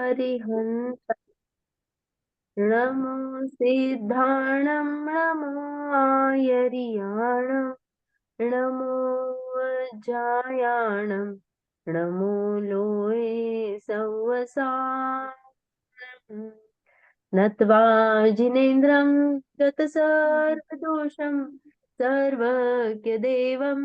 अरिहन्त नमो सिद्धाणं नमो आयर्याणं नमो वज्रायाणं नमो लोये सव्वसानम् नत्वा जिनेन्द्रं गतसर्वदोषं सर्वज्ञदेवं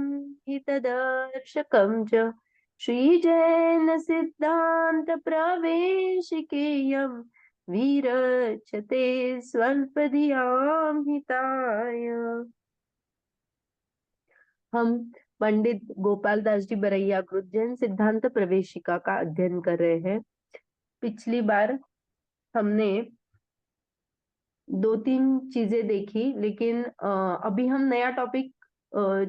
हितदर्शकं च श्रीजैन सिद्धान्त प्रवेशिकेयं विरचते स्वल्पधियां हिताय। हम पंडित गोपाल दास जी बरैया कृत जैन सिद्धांत प्रवेशिका का अध्ययन कर रहे हैं। पिछली बार हमने 2-3 चीजें देखी, लेकिन अभी हम नया टॉपिक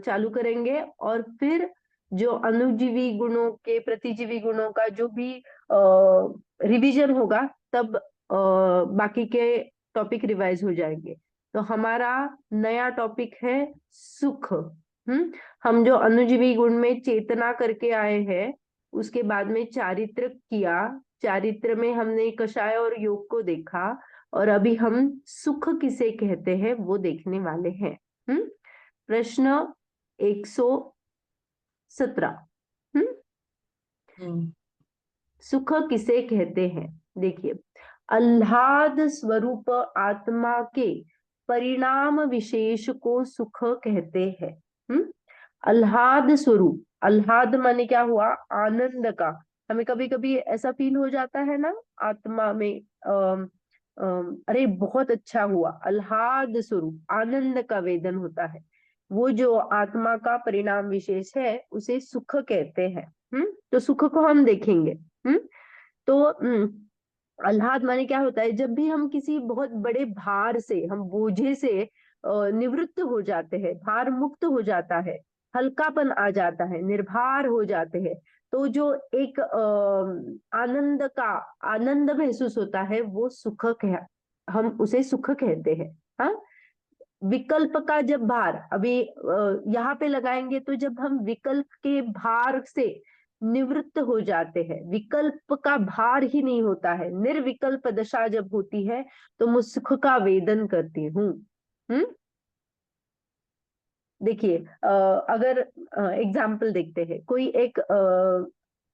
चालू करेंगे और फिर जो अणुजीवी गुणों के प्रतिजीवी गुणों का जो भी रिवीजन होगा तब बाकी के टॉपिक रिवाइज हो जाएंगे। तो हमारा नया टॉपिक है सुख। हम जो अणुजीवी गुण में चेतना करके आए हैं, उसके बाद में चारित्र किया, चारित्र में हमने कषाय और योग को देखा, और अभी हम सुख किसे कहते हैं वो देखने वाले हैं। प्रश्न 117। सुख किसे कहते हैं? देखिए, आह्लाद स्वरूप आत्मा के परिणाम विशेष को सुख कहते हैं। आह्लाद स्वरूप, आह्लाद माने क्या हुआ? आनंद का। हमें कभी कभी ऐसा फील हो जाता है ना आत्मा में, अरे बहुत अच्छा हुआ, आह्लाद स्वरूप आनंद का वेदन होता है। वो जो आत्मा का परिणाम विशेष है उसे सुख कहते हैं। तो सुख को हम देखेंगे। तो आह्लाद माने क्या होता है? जब भी हम किसी बहुत बड़े भार से, हम बोझे से निवृत्त हो जाते हैं, भार मुक्त हो जाता है, हल्कापन आ जाता है, निर्भर हो जाते हैं, तो जो एक आनंद का आनंद महसूस होता है वो सुख हम उसे सुख कहते हैं। हाँ, विकल्प का जब भार, अभी यहाँ पे लगाएंगे, तो जब हम विकल्प के भार से निवृत्त हो जाते हैं, विकल्प का भार ही नहीं होता है, निर्विकल्प दशा जब होती है, तो मैं सुख का वेदन करती हूँ। देखिए, अगर एग्जाम्पल देखते हैं, कोई एक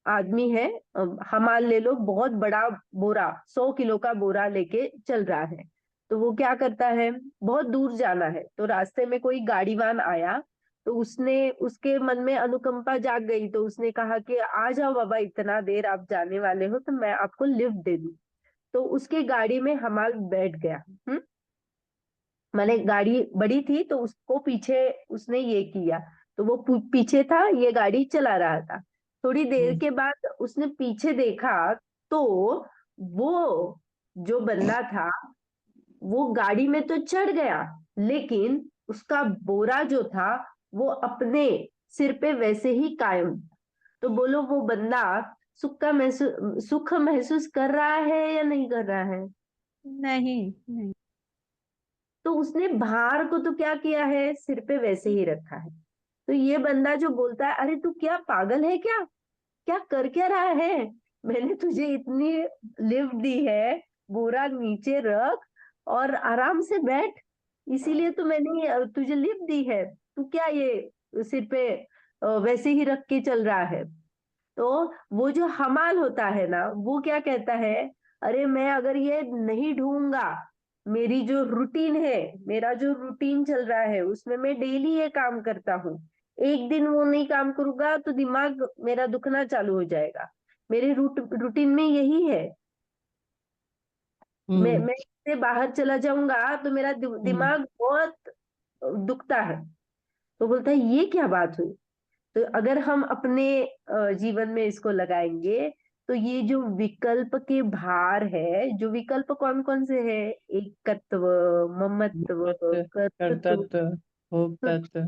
आदमी है, हमाल ले लो, बहुत बड़ा बोरा, 100 किलो का बोरा लेके चल रहा है। तो वो क्या करता है, बहुत दूर जाना है, तो रास्ते में कोई गाड़ीवान आया, तो उसने, उसके मन में अनुकंपा जाग गई, तो उसने कहा कि आ जाओ बाबा, इतना देर आप जाने वाले हो तो मैं आपको लिफ्ट दे दूं। तो उसके गाड़ी में हमाल बैठ गया। मैंने, गाड़ी बड़ी थी तो उसको पीछे उसने ये किया, तो वो पीछे था, ये गाड़ी चला रहा था। थोड़ी देर के बाद उसने पीछे देखा, तो वो जो बंदा था वो गाड़ी में तो चढ़ गया, लेकिन उसका बोरा जो था वो अपने सिर पे वैसे ही कायम। तो बोलो, वो बंदा सुख महसूस कर रहा है या नहीं कर रहा है? नहीं नहीं। तो उसने भार को तो क्या किया है, सिर पे वैसे ही रखा है। तो ये बंदा जो बोलता है, अरे तू क्या पागल है क्या, क्या कर क्या रहा है, मैंने तुझे इतनी लिफ्ट दी है, बोरा नीचे रख और आराम से बैठ, इसीलिए तो मैंने तुझे लिफ्ट दी है, तू क्या ये सिर पे वैसे ही रख के चल रहा है? तो वो जो हमाल होता है ना, वो क्या कहता है, अरे मैं अगर ये नहीं ढूंढूंगा, मेरी जो रूटीन है, मेरा जो रूटीन चल रहा है उसमें मैं डेली ये काम करता हूँ, एक दिन वो नहीं काम करूंगा तो दिमाग मेरा दुखना चालू हो जाएगा, मेरे रूटीन में यही है, मैं इससे बाहर चला जाऊंगा तो मेरा दिमाग बहुत दुखता है। तो बोलता है ये क्या बात हुई? तो अगर हम अपने जीवन में इसको लगाएंगे, तो ये जो विकल्प के भार है, जो विकल्प कौन कौन से है, एकत्व, ममत्व, कर्तृत्व, कर्तृत्व, भोक्तृत्व।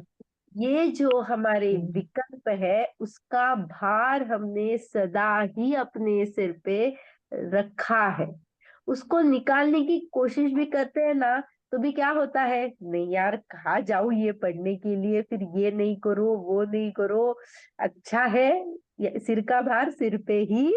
ये जो हमारे विकल्प है उसका भार हमने सदा ही अपने सिर पे रखा है। उसको निकालने की कोशिश भी करते हैं ना, तो भी क्या होता है, नहीं यार, कहाँ जाऊं ये पढ़ने के लिए, फिर ये नहीं करो वो नहीं करो, अच्छा है ये सिर का भार सिर पे ही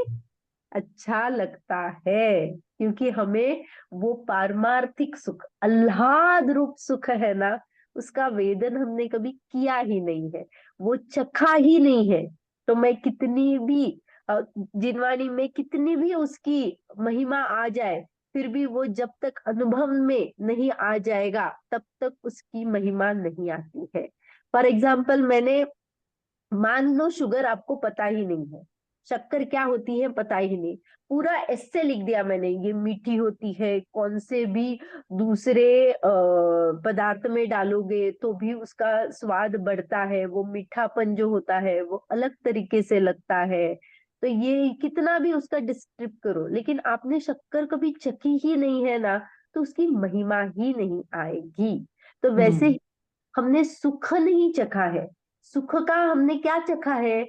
अच्छा लगता है, क्योंकि हमें वो पारमार्थिक सुख, आह्लाद रूप सुख है ना, उसका वेदन हमने कभी किया ही नहीं है, वो चखा ही नहीं है। तो मैं कितनी भी जिनवानी में कितनी भी उसकी महिमा आ जाए, फिर भी वो जब तक अनुभव में नहीं आ जाएगा तब तक उसकी महिमा नहीं आती है। फॉर एग्जाम्पल, मैंने, मान लो शुगर आपको पता ही नहीं है, शक्कर क्या होती है पता ही नहीं, पूरा ऐसे लिख दिया मैंने, ये मीठी होती है, कौन से भी दूसरे पदार्थ में डालोगे तो भी उसका स्वाद बढ़ता है, वो मीठापन जो होता है वो अलग तरीके से लगता है। तो ये कितना भी उसका डिस्क्रिप्ट करो, लेकिन आपने शक्कर कभी चखी ही नहीं है ना, तो उसकी महिमा ही नहीं आएगी। तो वैसे हम्म। ही हमने सुख नहीं चखा है, सुख का हमने क्या चखा है,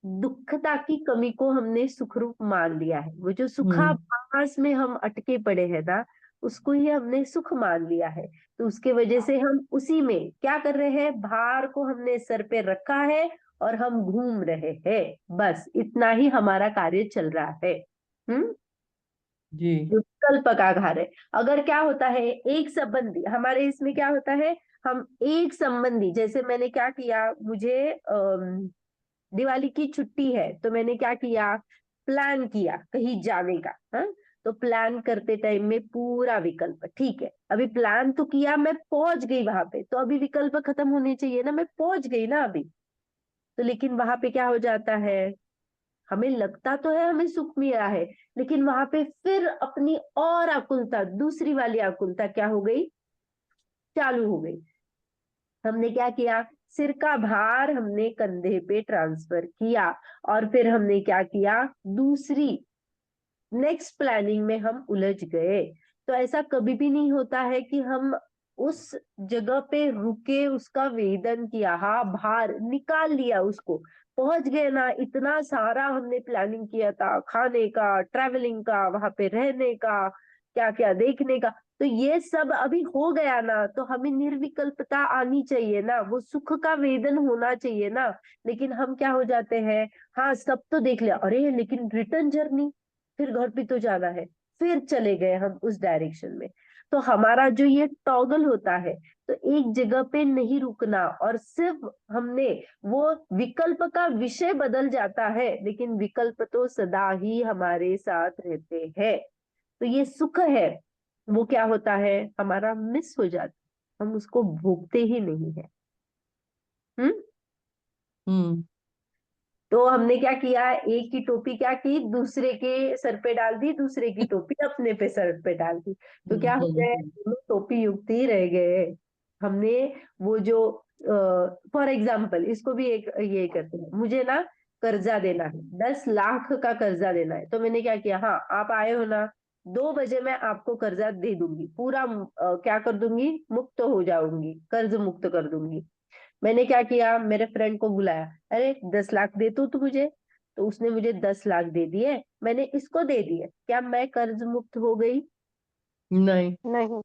दुखता की कमी को हमने सुख रूप मान लिया है, वो जो हम्म। सुखाभास में हम अटके पड़े हैं ना, उसको ही हमने सुख मान लिया है। तो उसके वजह से हम उसी में क्या कर रहे हैं, भार को हमने सर पे रखा है और हम घूम रहे हैं, बस इतना ही हमारा कार्य चल रहा है। हम्म। जी। विकल्प का आधार है। अगर क्या होता है, एक संबंधी हमारे इसमें क्या होता है, हम एक संबंधी, जैसे मैंने क्या किया, मुझे दिवाली की छुट्टी है तो मैंने क्या किया, प्लान किया कहीं जाने का, हाँ। तो प्लान करते टाइम में पूरा विकल्प ठीक है, अभी प्लान तो किया, मैं पहुंच गई वहां पे, तो अभी विकल्प खत्म होने चाहिए ना, मैं पहुंच गई ना अभी। तो लेकिन वहां पे क्या हो जाता है, हमें लगता तो है हमें सुख मिला है, लेकिन वहां पे फिर अपनी और आकुलता, दूसरी वाली आकुलता क्या हो गई, चालू हो गई। हमने क्या किया, सिर का भार हमने कंधे पे ट्रांसफर किया, और फिर हमने क्या किया, दूसरी नेक्स्ट प्लानिंग में हम उलझ गए। तो ऐसा कभी भी नहीं होता है कि हम उस जगह पे रुके, उसका वेदन किया, हाँ भार निकाल लिया उसको, पहुंच गए ना, इतना सारा हमने प्लानिंग किया था, खाने का, ट्रैवलिंग का, वहां पे रहने का, क्या क्या देखने का, तो ये सब अभी हो गया ना, तो हमें निर्विकल्पता आनी चाहिए ना, वो सुख का वेदन होना चाहिए ना। लेकिन हम क्या हो जाते हैं, हाँ सब तो देख लिया, अरे लेकिन रिटर्न जर्नी, फिर घर भी तो जाना है, फिर चले गए हम उस डायरेक्शन में। तो हमारा जो ये टॉगल होता है, तो एक जगह पे नहीं रुकना, और सिर्फ हमने वो विकल्प का विषय बदल जाता है, लेकिन विकल्प तो सदा ही हमारे साथ रहते हैं। तो ये सुख है, वो क्या होता है, हमारा मिस हो जाता है, हम उसको भोगते ही नहीं है। हम्म। हम्म। तो हमने क्या किया, एक की टोपी क्या की, दूसरे के सर पे डाल दी, दूसरे की टोपी अपने पे सर पे डाल दी, तो क्या हो गए, हम्म। दोनों टोपी युक्त ही रह गए। हमने वो जो, फॉर एग्जाम्पल इसको भी एक ये करते हैं, मुझे ना कर्जा देना है, 10 लाख का कर्जा देना है, तो मैंने क्या किया, हाँ आप आए हो ना, 2 बजे मैं आपको कर्जा दे दूंगी पूरा, क्या कर दूंगी, मुक्त हो जाऊंगी, कर्ज मुक्त कर दूंगी। मैंने क्या किया, मेरे फ्रेंड को बुलाया, अरे 10 लाख दे तू मुझे, तो उसने मुझे 10 लाख दे दिए, मैंने इसको दे दिए, क्या मैं कर्ज मुक्त हो गई, नहीं। नहीं।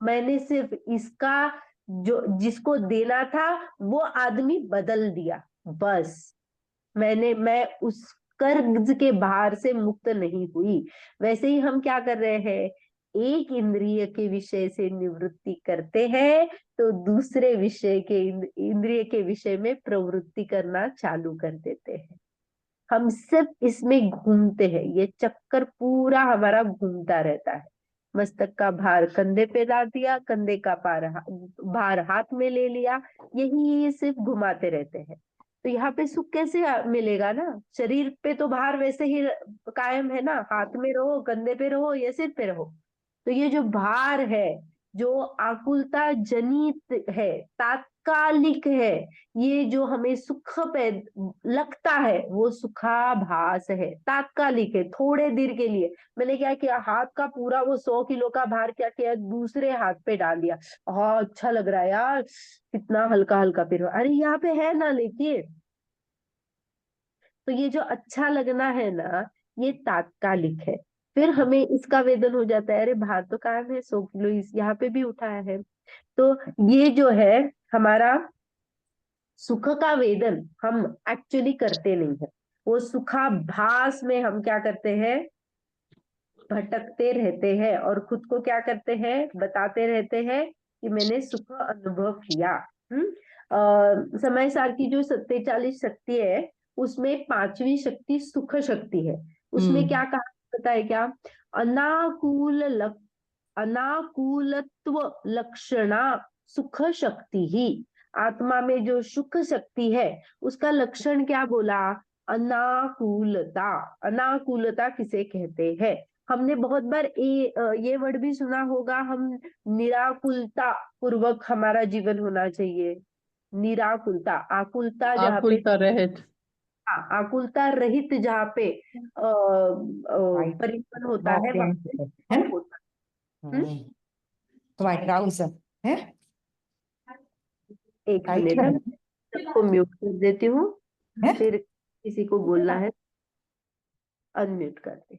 मैंने सिर्फ इसका, जो जिसको देना था वो आदमी बदल दिया, बस। मैं उस कर्ज के भार से मुक्त नहीं हुई। वैसे ही हम क्या कर रहे हैं, एक इंद्रिय के विषय से निवृत्ति करते हैं, तो दूसरे विषय के इंद्रिय के विषय में प्रवृत्ति करना चालू कर देते हैं। हम सिर्फ इसमें घूमते हैं, ये चक्कर पूरा हमारा घूमता रहता है। मस्तक का भार कंधे पे डाल दिया, कंधे का भार हाथ में ले लिया, यही सिर्फ घुमाते रहते हैं। तो यहाँ पे सुख कैसे मिलेगा ना, शरीर पे तो भार वैसे ही कायम है ना, हाथ में रहो, कंधे पे रहो या सिर पे रहो। तो ये जो भार है, जो आकुलता जनित है, तात्कालिक है, ये जो हमें सुख पे लगता है, वो सुखाभास है, तात्कालिक है, थोड़े देर के लिए। मैंने क्या किया, हाथ का पूरा वो 100 किलो का भार क्या किया, दूसरे हाथ पे डाल दिया, हाँ अच्छा लग रहा है यार, कितना हल्का हल्का, फिर अरे यहाँ पे है ना लेकिन। तो ये जो अच्छा लगना है ना, ये तात्कालिक है, फिर हमें इसका वेदन हो जाता है, अरे भार तो कहाँ है, 100 किलो इस यहाँ पे भी उठाया है। तो ये जो है हमारा सुख का वेदन हम एक्चुअली करते नहीं है, वो सुखाभास में हम क्या करते हैं, भटकते रहते हैं और खुद को क्या करते हैं, बताते रहते हैं कि मैंने सुख अनुभव किया। समय सार की जो 47 शक्ति है, उसमें पांचवी शक्ति सुख शक्ति है। उसमें क्या कहा, पता है क्या? अनाकूल अनाकूलत्व लक्षणा सुख शक्ति ही। आत्मा में जो सुख शक्ति है, उसका लक्षण क्या बोला? अनाकूलता। अनाकूलता किसे कहते हैं? हमने बहुत बार ये वर्ड भी सुना होगा, हम निराकुलता पूर्वक हमारा जीवन होना चाहिए। निराकुलता, आकुलता जहाँ पे, आकुलता रहित। हाँ, आकुलता रहित जहाँ पे White परिवर्तन होता है, वहां पे Walking है ना? होता है। तो White Trouser है? एक White मिनट, है हम सबको म्यूट कर देती हूँ, है? फिर किसी को बोलना है अनम्यूट कर दे।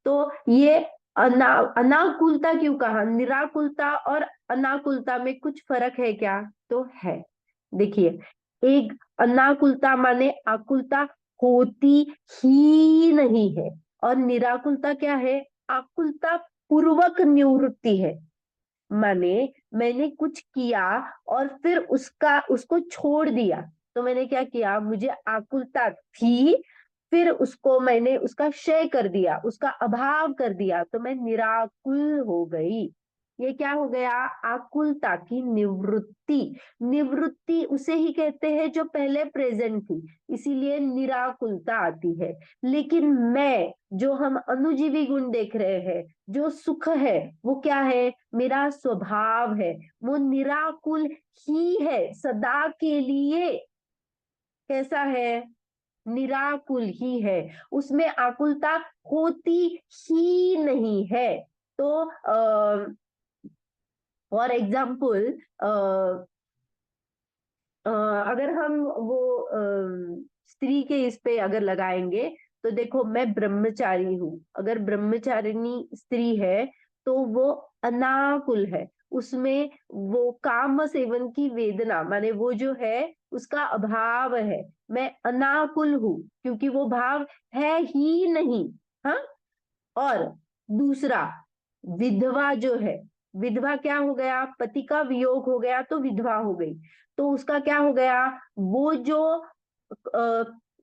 तो ये अनाकुलता क्यों कहा? निराकुलता और अनाकुलता में कुछ फर्क है क्या? तो है। देखिए, एक अनाकुलता माने आकुलता होती ही नहीं है, और निराकुलता क्या है? आकुलता पूर्वक निवृत्ति है। माने मैंने कुछ किया और फिर उसको छोड़ दिया। तो मैंने क्या किया? मुझे आकुलता थी, फिर उसको मैंने उसका क्षय कर दिया, उसका अभाव कर दिया, तो मैं निराकुल हो गई। ये क्या हो गया? आकुलता की निवृत्ति। निवृत्ति उसे ही कहते हैं जो पहले प्रेजेंट थी, इसीलिए निराकुलता आती है। लेकिन मैं, जो हम अनुजीवी गुण देख रहे हैं, जो सुख है, वो क्या है? मेरा स्वभाव है, वो निराकुल ही है सदा के लिए। कैसा है? निराकुल ही है, उसमें आकुलता होती ही नहीं है। तो फॉर एग्जाम्पल, अगर हम वो स्त्री के इस पे अगर लगाएंगे, तो देखो, मैं ब्रह्मचारी हूँ, अगर ब्रह्मचारिणी स्त्री है तो वो अनाकुल है। उसमें वो काम सेवन की वेदना, माने वो जो है उसका अभाव है। मैं अनाकुल हूँ क्योंकि वो भाव है ही नहीं। हाँ। और दूसरा, विधवा जो है, विधवा क्या हो गया? पति का वियोग हो गया तो विधवा हो गई। तो उसका क्या हो गया? वो जो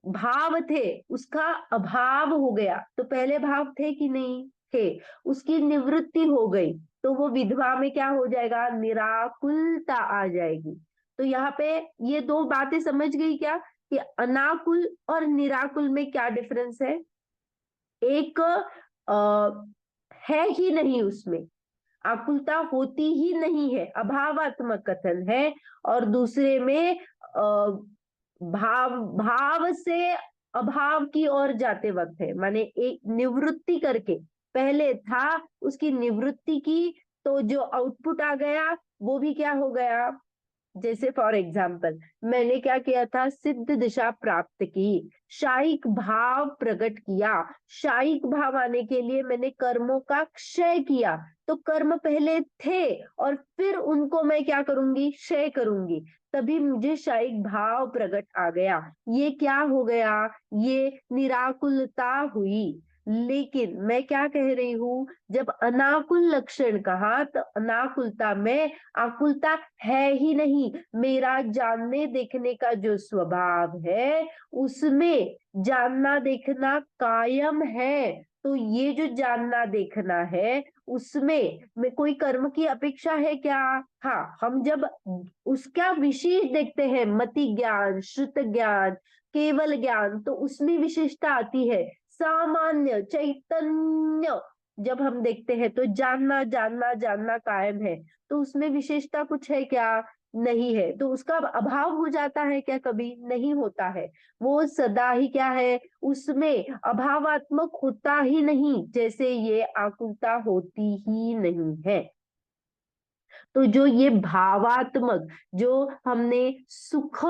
भाव थे, उसका अभाव हो गया। तो पहले भाव थे कि नहीं थे? उसकी निवृत्ति हो गई, तो वो विधवा में क्या हो जाएगा? निराकुलता आ जाएगी। तो यहाँ पे ये दो बातें समझ गई क्या, कि अनाकुल और निराकुल में क्या डिफरेंस है? एक है ही नहीं, उसमें आकुलता होती ही नहीं है, अभावात्मक कथन है। और दूसरे में भाव भाव से अभाव की ओर जाते वक्त है, माने एक निवृत्ति करके, पहले था उसकी निवृत्ति की, तो जो आउटपुट आ गया वो भी क्या हो गया? जैसे फॉर एग्जाम्पल, मैंने क्या किया था? सिद्ध दिशा प्राप्त की, शायिक भाव प्रकट किया। शायिक भाव आने के लिए मैंने कर्मों का क्षय किया। तो कर्म पहले थे और फिर उनको मैं क्या करूंगी? क्षय करूंगी, तभी मुझे शायिक भाव प्रकट आ गया। ये क्या हो गया? ये निराकुलता हुई। लेकिन मैं क्या कह रही हूं, जब अनाकुल लक्षण कहा, तो अनाकुलता में आकुलता है ही नहीं। मेरा जानने देखने का जो स्वभाव है, उसमें जानना देखना कायम है। तो ये जो जानना देखना है, उसमें में कोई कर्म की अपेक्षा है क्या? हाँ, हम जब उसका विशेष देखते हैं, मति ज्ञान, श्रुत ज्ञान, केवल ज्ञान, तो उसमें विशेषता आती है। सामान्य चैतन्य जब हम देखते हैं, तो जानना जानना जानना कायम है, तो उसमें विशेषता कुछ है क्या? नहीं है। तो उसका अभाव हो जाता है क्या? कभी नहीं होता है। वो सदा ही क्या है? उसमें अभावात्मक होता ही नहीं, जैसे ये आकुलता होती ही नहीं है। तो जो ये भावात्मक, जो हमने सुख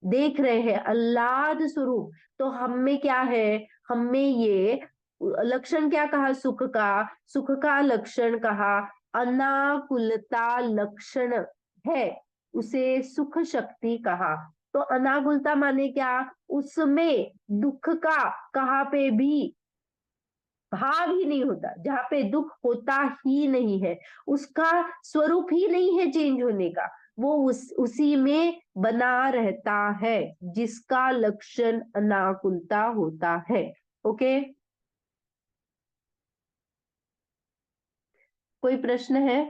देख रहे हैं, आह्लाद स्वरूप, तो हम में क्या है? हम में ये लक्षण क्या कहा? सुख का, सुख का लक्षण कहा अनाकुलता लक्षण है, उसे सुख शक्ति कहा। तो अनाकुलता माने क्या? उसमें दुख का कहाँ पे भी भाव ही नहीं होता, जहाँ पे दुख होता ही नहीं है, उसका स्वरूप ही नहीं है चेंज होने का, वो उसी में बना रहता है, जिसका लक्षण अनाकुलता होता है। ओके, कोई प्रश्न है?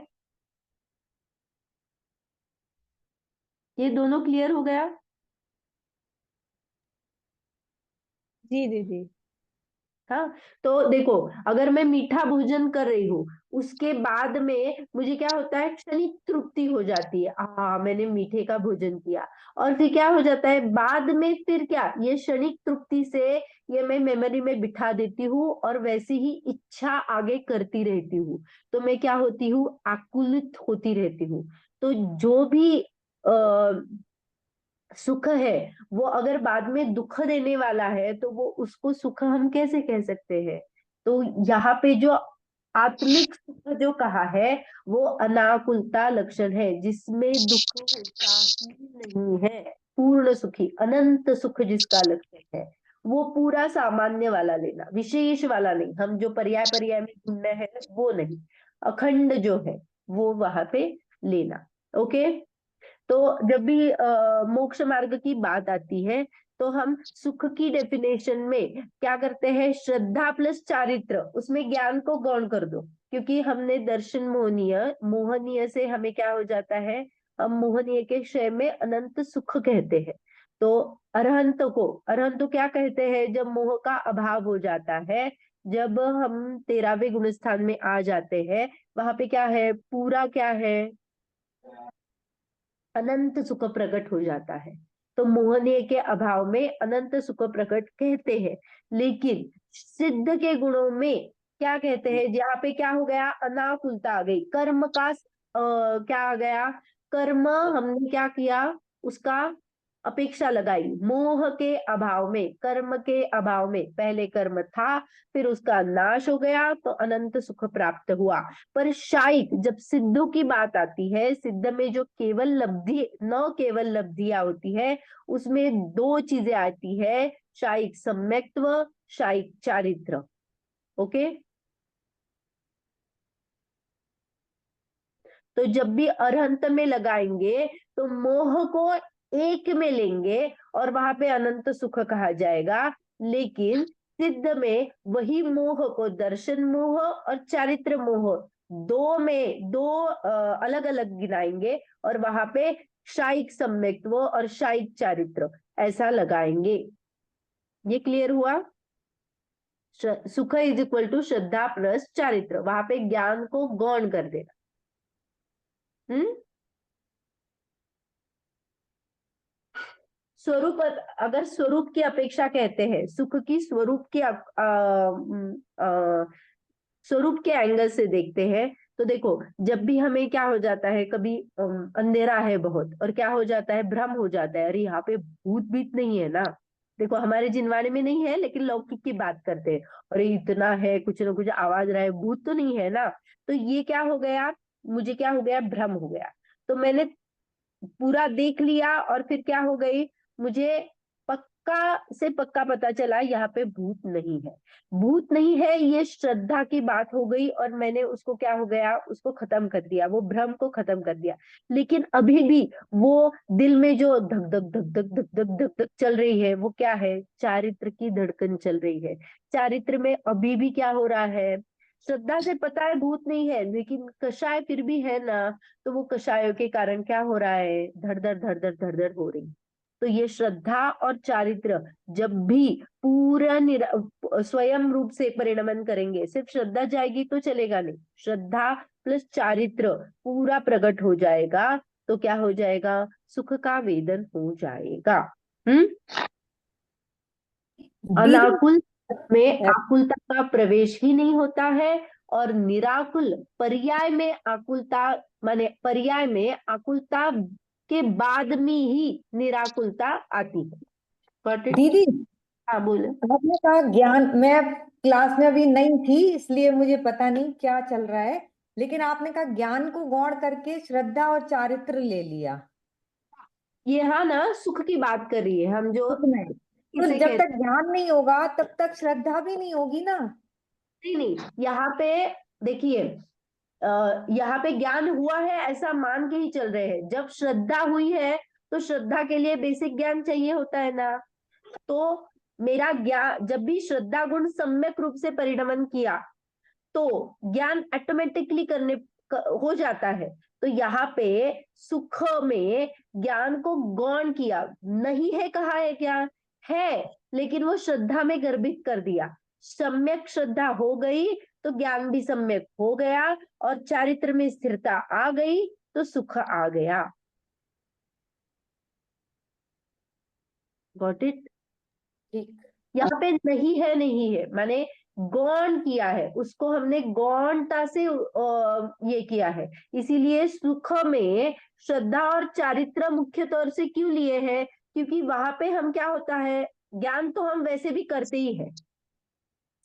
ये दोनों क्लियर हो गया? जी दीदी। हाँ, तो देखो, अगर मैं मीठा भोजन कर रही हूँ, उसके बाद में मुझे क्या होता है, क्षणिक तृप्ति हो जाती है, मैंने मीठे का भोजन किया, और फिर क्या हो जाता है बाद में, फिर क्या, ये क्षणिक तृप्ति से ये मैं मेमोरी में बिठा देती हूँ, और वैसी ही इच्छा आगे करती रहती हूँ, तो मैं क्या होती हूँ, आकुलित होती रहती हूँ। तो जो भी सुख है, वो अगर बाद में दुख देने वाला है, तो वो उसको सुख हम कैसे कह सकते हैं? तो यहाँ पे जो आत्मिक सुख जो कहा है, वो अनाकुलता लक्षण है, जिसमें दुख होता ही नहीं है, पूर्ण सुखी अनंत सुख जिसका लक्षण है, वो पूरा सामान्य वाला लेना, विशेष वाला नहीं, हम जो पर्याय पर्याय में ढूंढना है वो नहीं, अखंड जो है वो वहां पे लेना। ओके, तो जब भी मोक्ष मार्ग की बात आती है, तो हम सुख की डेफिनेशन में क्या करते हैं, श्रद्धा प्लस चारित्र, उसमें ज्ञान को गौण कर दो, क्योंकि हमने दर्शन मोहनीय, मोहनीय से हमें क्या हो जाता है, हम मोहनीय के क्षय में अनंत सुख कहते हैं। तो अरहंत को क्या कहते हैं, जब मोह का अभाव हो जाता है, जब हम 13वें गुण स्थान में आ जाते हैं, वहां पे क्या है, पूरा क्या है, अनंत सुख प्रकट हो जाता है। तो मोहनीय के अभाव में अनंत सुख प्रकट कहते हैं, लेकिन सिद्ध के गुणों में क्या कहते हैं, जहाँ पे क्या हो गया, अनाकुलता आ गई, कर्म का क्या आ गया, कर्म हमने क्या किया, उसका अपेक्षा लगाई, मोह के अभाव में, कर्म के अभाव में, पहले कर्म था, फिर उसका नाश हो गया, तो अनंत सुख प्राप्त हुआ। पर शायद जब सिद्धों की बात आती है, सिद्ध में जो केवल लब्धि, न केवल लब्धियां होती है, उसमें दो चीजें आती है, शायद सम्यक्त्व, शायद चारित्र। ओके, तो जब भी अरहंत में लगाएंगे, तो मोह को एक में लेंगे, और वहां पे अनंत सुख कहा जाएगा, लेकिन सिद्ध में वही मोह को दर्शन मोह और चारित्र मोह, दो में दो अलग अलग गिनाएंगे, और वहां पे शायिक सम्यक्त्व और शायिक चारित्र ऐसा लगाएंगे। ये क्लियर हुआ? सुख इज इक्वल टू श्रद्धा प्लस चारित्र, वहां पे ज्ञान को गौण कर देना। स्वरूप, अगर स्वरूप की अपेक्षा कहते हैं, सुख की स्वरूप की स्वरूप के एंगल से देखते हैं, तो देखो, जब भी हमें क्या हो जाता है, कभी अंधेरा है बहुत, और क्या हो जाता है, भ्रम हो जाता है, अरे यहाँ पे भूत भीत नहीं है ना, देखो हमारे जिनवाणी में नहीं है, लेकिन लौकिक की बात करते हैं, अरे इतना है, कुछ ना कुछ आवाज रहा है, भूत तो नहीं है ना, तो ये क्या हो गया, मुझे क्या हो गया, भ्रम हो गया, तो मैंने पूरा देख लिया, और फिर क्या हो गई, मुझे पक्का से पक्का पता चला यहाँ पे भूत नहीं है, भूत नहीं है, ये श्रद्धा की बात हो गई, और मैंने उसको क्या हो गया, उसको खत्म कर दिया, वो भ्रम को खत्म कर दिया। लेकिन अभी भी वो दिल में जो धक धक धक धक धक धक धक धक चल रही है, वो क्या है, चारित्र की धड़कन चल रही है, चारित्र में अभी भी क्या हो रहा है, श्रद्धा से पता है भूत नहीं है, लेकिन कषाय फिर भी है ना, तो वो कषायों के कारण क्या हो रहा है, धड़ धड़ धड़ धड़ धड़ धड़ हो रही। तो ये श्रद्धा और चारित्र जब भी पूरा स्वयं रूप से परिणमन करेंगे, सिर्फ श्रद्धा जाएगी तो चलेगा नहीं, श्रद्धा प्लस चारित्र पूरा प्रकट हो जाएगा, तो क्या हो जाएगा, सुख का वेदन हो जाएगा। दीदी अनाकुल में आकुलता का प्रवेश ही नहीं होता है, और निराकुल पर्याय में आकुलता, माने पर्याय में आकुलता के बाद में ही निराकुलता आती है। Got it? दीदी हाँ बोले। आपने कहा ज्ञान, मैं क्लास में अभी नहीं थी इसलिए मुझे पता नहीं क्या चल रहा है, लेकिन आपने कहा ज्ञान को गौण करके श्रद्धा और चारित्र ले लिया। ये हाँ ना, सुख की बात कर रही है हम, जो सुख में तो किसे जब तक कहते ज्ञान नहीं होगा तब तक श्रद्धा भी नहीं होगी ना। नहीं, यहाँ पे देखिए, यहाँ पे ज्ञान हुआ है ऐसा मान के ही चल रहे हैं। जब श्रद्धा हुई है तो श्रद्धा के लिए बेसिक ज्ञान चाहिए होता है ना। तो मेरा ज्ञान, जब भी श्रद्धा गुण सम्यक रूप से परिणमन किया तो ज्ञान ऑटोमेटिकली हो जाता है। तो यहाँ पे सुख में ज्ञान को गौण किया, नहीं है कहा है क्या है, लेकिन वो श्रद्धा में गर्भित कर दिया। सम्यक श्रद्धा हो गई तो ज्ञान भी सम्यक हो गया, और चारित्र में स्थिरता आ गई तो सुख आ गया। Got it? ठीक। यहाँ पे नहीं है माने गौण किया है, उसको हमने गौणता से ये किया है। इसीलिए सुख में श्रद्धा और चारित्र मुख्य तौर से क्यों लिए हैं, क्योंकि वहां पे हम क्या होता है, ज्ञान तो हम वैसे भी करते ही है,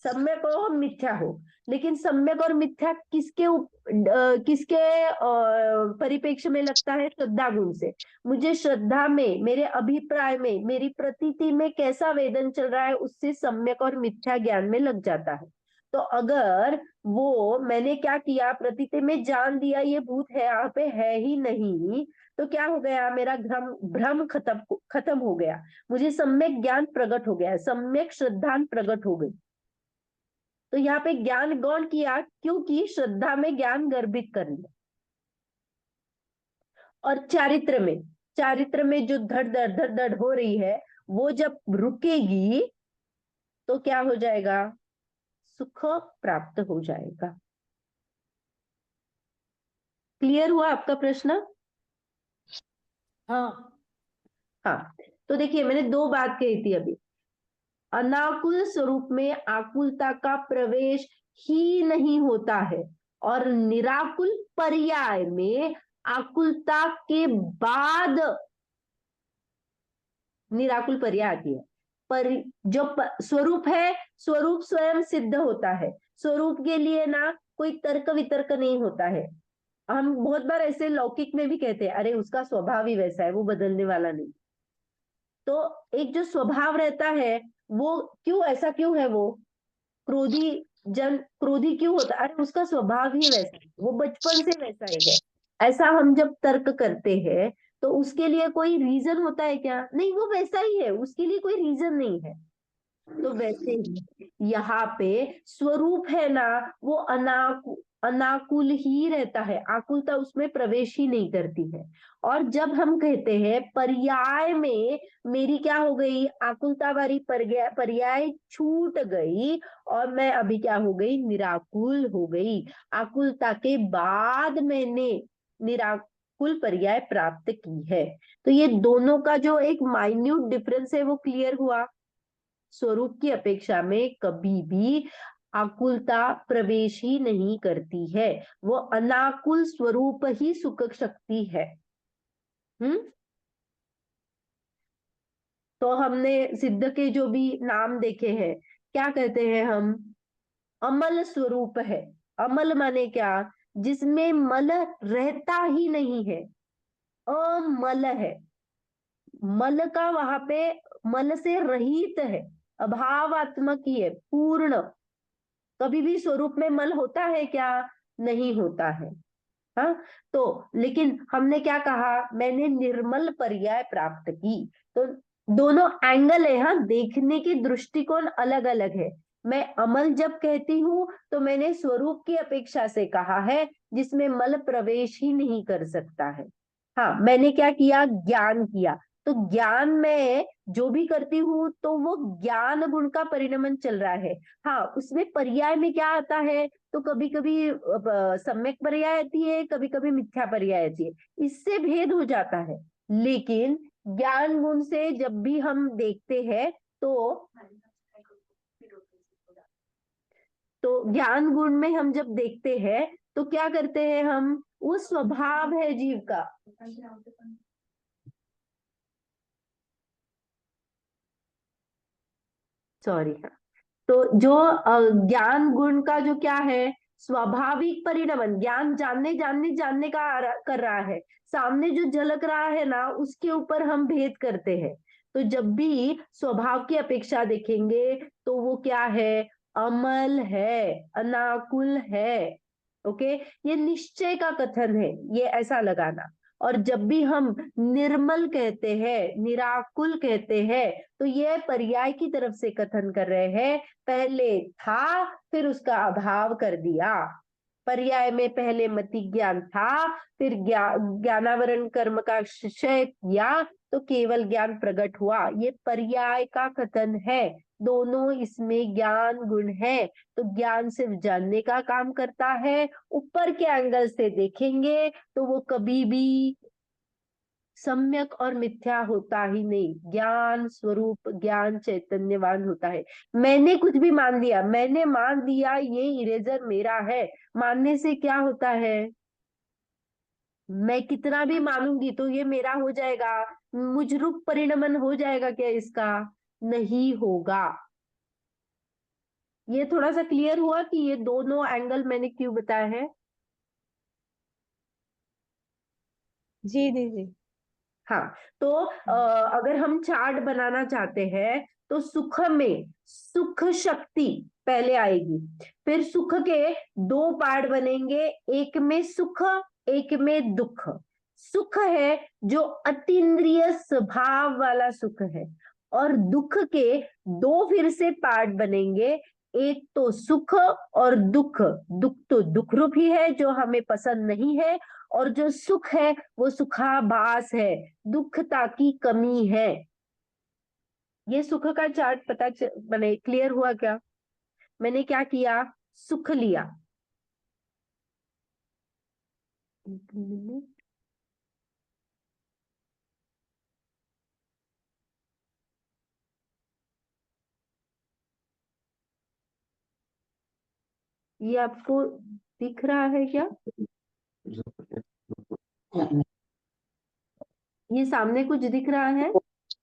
सम्यक हो मिथ्या हो, लेकिन सम्यक और मिथ्या किसके परिप्रेक्ष्य में लगता है, श्रद्धा गुण से। मुझे श्रद्धा में, मेरे अभिप्राय में, मेरी प्रतीति में कैसा वेदन चल रहा है, उससे सम्यक और मिथ्या ज्ञान में लग जाता है। तो अगर वो मैंने क्या किया, प्रतीति में जान दिया ये भूत है, यहाँ पे है ही नहीं, तो क्या हो गया, मेरा भ्रम खत्म हो गया, मुझे सम्यक ज्ञान प्रकट हो गया, सम्यक श्रद्धा प्रकट हो गई। तो यहाँ पे ज्ञान गौण किया क्योंकि श्रद्धा में ज्ञान गर्भित कर लिया। और चारित्र में जो धड़ हो रही है, वो जब रुकेगी तो क्या हो जाएगा, सुख प्राप्त हो जाएगा। क्लियर हुआ आपका प्रश्न? हाँ। हाँ, तो देखिए मैंने दो बात कही थी अभी। अनाकुल स्वरूप में आकुलता का प्रवेश ही नहीं होता है, और निराकुल पर्याय में आकुलता के बाद निराकुल पर्याय आती है। पर जो स्वरूप है, स्वरूप स्वयं सिद्ध होता है, स्वरूप के लिए ना कोई तर्क वितर्क नहीं होता है। हम बहुत बार ऐसे लौकिक में भी कहते हैं, अरे उसका स्वभाव ही वैसा है, वो बदलने वाला नहीं। तो एक जो स्वभाव रहता है, वो क्यों ऐसा क्यों है, वो क्रोधी क्यों होता है, अरे उसका स्वभाव ही वैसा है, वो बचपन से वैसा ही है। ऐसा हम जब तर्क करते हैं तो उसके लिए कोई रीजन होता है क्या? नहीं, वो वैसा ही है, उसके लिए कोई रीजन नहीं है। तो वैसे ही यहाँ पे स्वरूप है ना, वो अनाकुल ही रहता है, आकुलता उसमें प्रवेश ही नहीं करती है। और जब हम कहते हैं पर्याय में मेरी क्या हो गई, आकुलता वाली पर्याय छूट गई, और मैं अभी क्या हो गई, निराकुल हो गई। आकुलता के बाद मैंने निराकुल पर्याय प्राप्त की है। तो ये दोनों का जो एक माइन्यूट डिफरेंस है वो क्लियर हुआ। स्वरूप की अपेक्षा में कभी भी आकुलता प्रवेश ही नहीं करती है, वो अनाकुल स्वरूप ही सुख शक्ति है। तो हमने सिद्ध के जो भी नाम देखे हैं, क्या कहते हैं हम, अमल स्वरूप है। अमल माने क्या, जिसमें मल रहता ही नहीं है, अमल है। मल का वहां पे, मल से रहित है, अभावात्मक ही है, पूर्ण। कभी भी स्वरूप में मल होता है क्या? नहीं होता है। हाँ, तो लेकिन हमने क्या कहा, मैंने निर्मल पर्याय प्राप्त की। तो दोनों एंगल है, हाँ, देखने की दृष्टिकोण अलग अलग है। मैं अमल जब कहती हूँ तो मैंने स्वरूप की अपेक्षा से कहा है, जिसमें मल प्रवेश ही नहीं कर सकता है। हाँ, मैंने क्या किया, ज्ञान किया। तो ज्ञान में जो भी करती हूँ तो वो ज्ञान गुण का परिणमन चल रहा है। हाँ, उसमें पर्याय में क्या आता है, तो कभी कभी सम्यक पर्याय आती है, कभी कभी मिथ्या पर्याय आती है, इससे भेद हो जाता है। लेकिन ज्ञान गुण से जब भी हम देखते हैं तो ज्ञान गुण में हम जब देखते हैं तो क्या करते हैं हम, वो स्वभाव है जीव का। सॉरी, हाँ, तो जो ज्ञान गुण का जो क्या है, स्वाभाविक परिणमन, ज्ञान जानने का कर रहा है, सामने जो झलक रहा है ना, उसके ऊपर हम भेद करते हैं। तो जब भी स्वभाव की अपेक्षा देखेंगे तो वो क्या है, अमल है, अनाकुल है। ओके, ये निश्चय का कथन है, ये ऐसा लगाना। और जब भी हम निर्मल कहते हैं, निराकुल कहते हैं, तो ये पर्याय की तरफ से कथन कर रहे हैं। पहले था, फिर उसका अभाव कर दिया। पर्याय में पहले मति ज्ञान था, फिर ज्ञानावरण कर्म का क्षय किया, तो केवल ज्ञान प्रकट हुआ। ये पर्याय का कथन है। दोनों इसमें ज्ञान गुण है। तो ज्ञान सिर्फ जानने का काम करता है। ऊपर के एंगल से देखेंगे तो वो कभी भी सम्यक और मिथ्या होता ही नहीं। ज्ञान स्वरूप, ज्ञान चैतन्यवान होता है। मैंने कुछ भी मान लिया, मैंने मान लिया ये इरेजर मेरा है, मानने से क्या होता है? मैं कितना भी मानूंगी तो ये मेरा हो जाएगा, मुझरूप परिणमन हो जाएगा क्या इसका? नहीं होगा। ये थोड़ा सा क्लियर हुआ कि ये दोनों एंगल मैंने क्यों बताया है? जी दीदी। हाँ। तो अगर हम चार्ट बनाना चाहते हैं तो सुख में सुख शक्ति पहले आएगी, फिर सुख के दो पार्ट बनेंगे, एक में सुख, एक में दुख। सुख है जो अतीन्द्रिय स्वभाव वाला सुख है, और दुख के दो फिर से पार्ट बनेंगे, एक तो सुख और दुख। दुख तो दुख रूप ही है जो हमें पसंद नहीं है, और जो सुख है वो सुखाभास है, दुखता की कमी है। ये सुख का चार्ट बने क्लियर हुआ क्या? मैंने क्या किया? सुख लिया। एक मिनट। ये आपको दिख रहा है क्या? ये सामने कुछ दिख रहा है?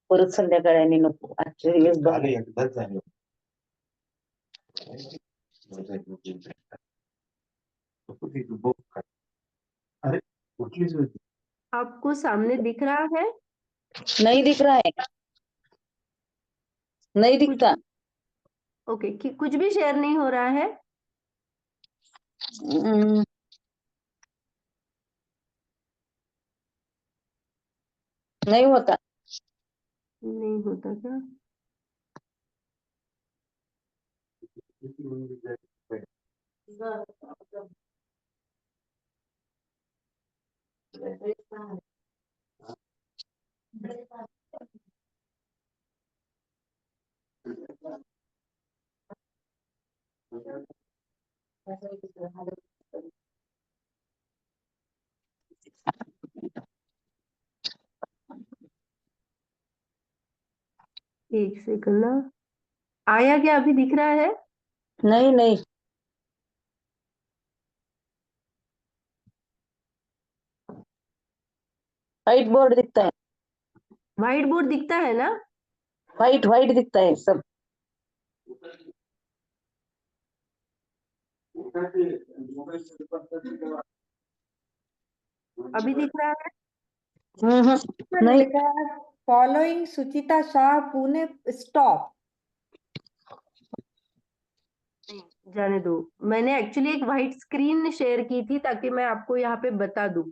परत संध्याकाळी आणि नको आजच्या दिवस बघा. आपको सामने दिख रहा है? नहीं दिख रहा है, नहीं कुछ दिखता. ओके, कुछ भी शेयर नहीं हो रहा है? हम्म, नहीं होता. नहीं होता क्या? एक सेकंड ना। आया क्या? अभी दिख रहा है? नहीं नहीं. व्हाइट बोर्ड दिखता है, व्हाइट बोर्ड दिखता है ना? व्हाइट व्हाइट दिखता है सब. अभी दिख रहा है? नहीं. लिखा है फॉलोइंग सुचिता शाह पुणे स्टॉप। जाने दो। मैंने एक्चुअली एक व्हाइट स्क्रीन शेयर की थी ताकि मैं आपको यहाँ पे बता दूं।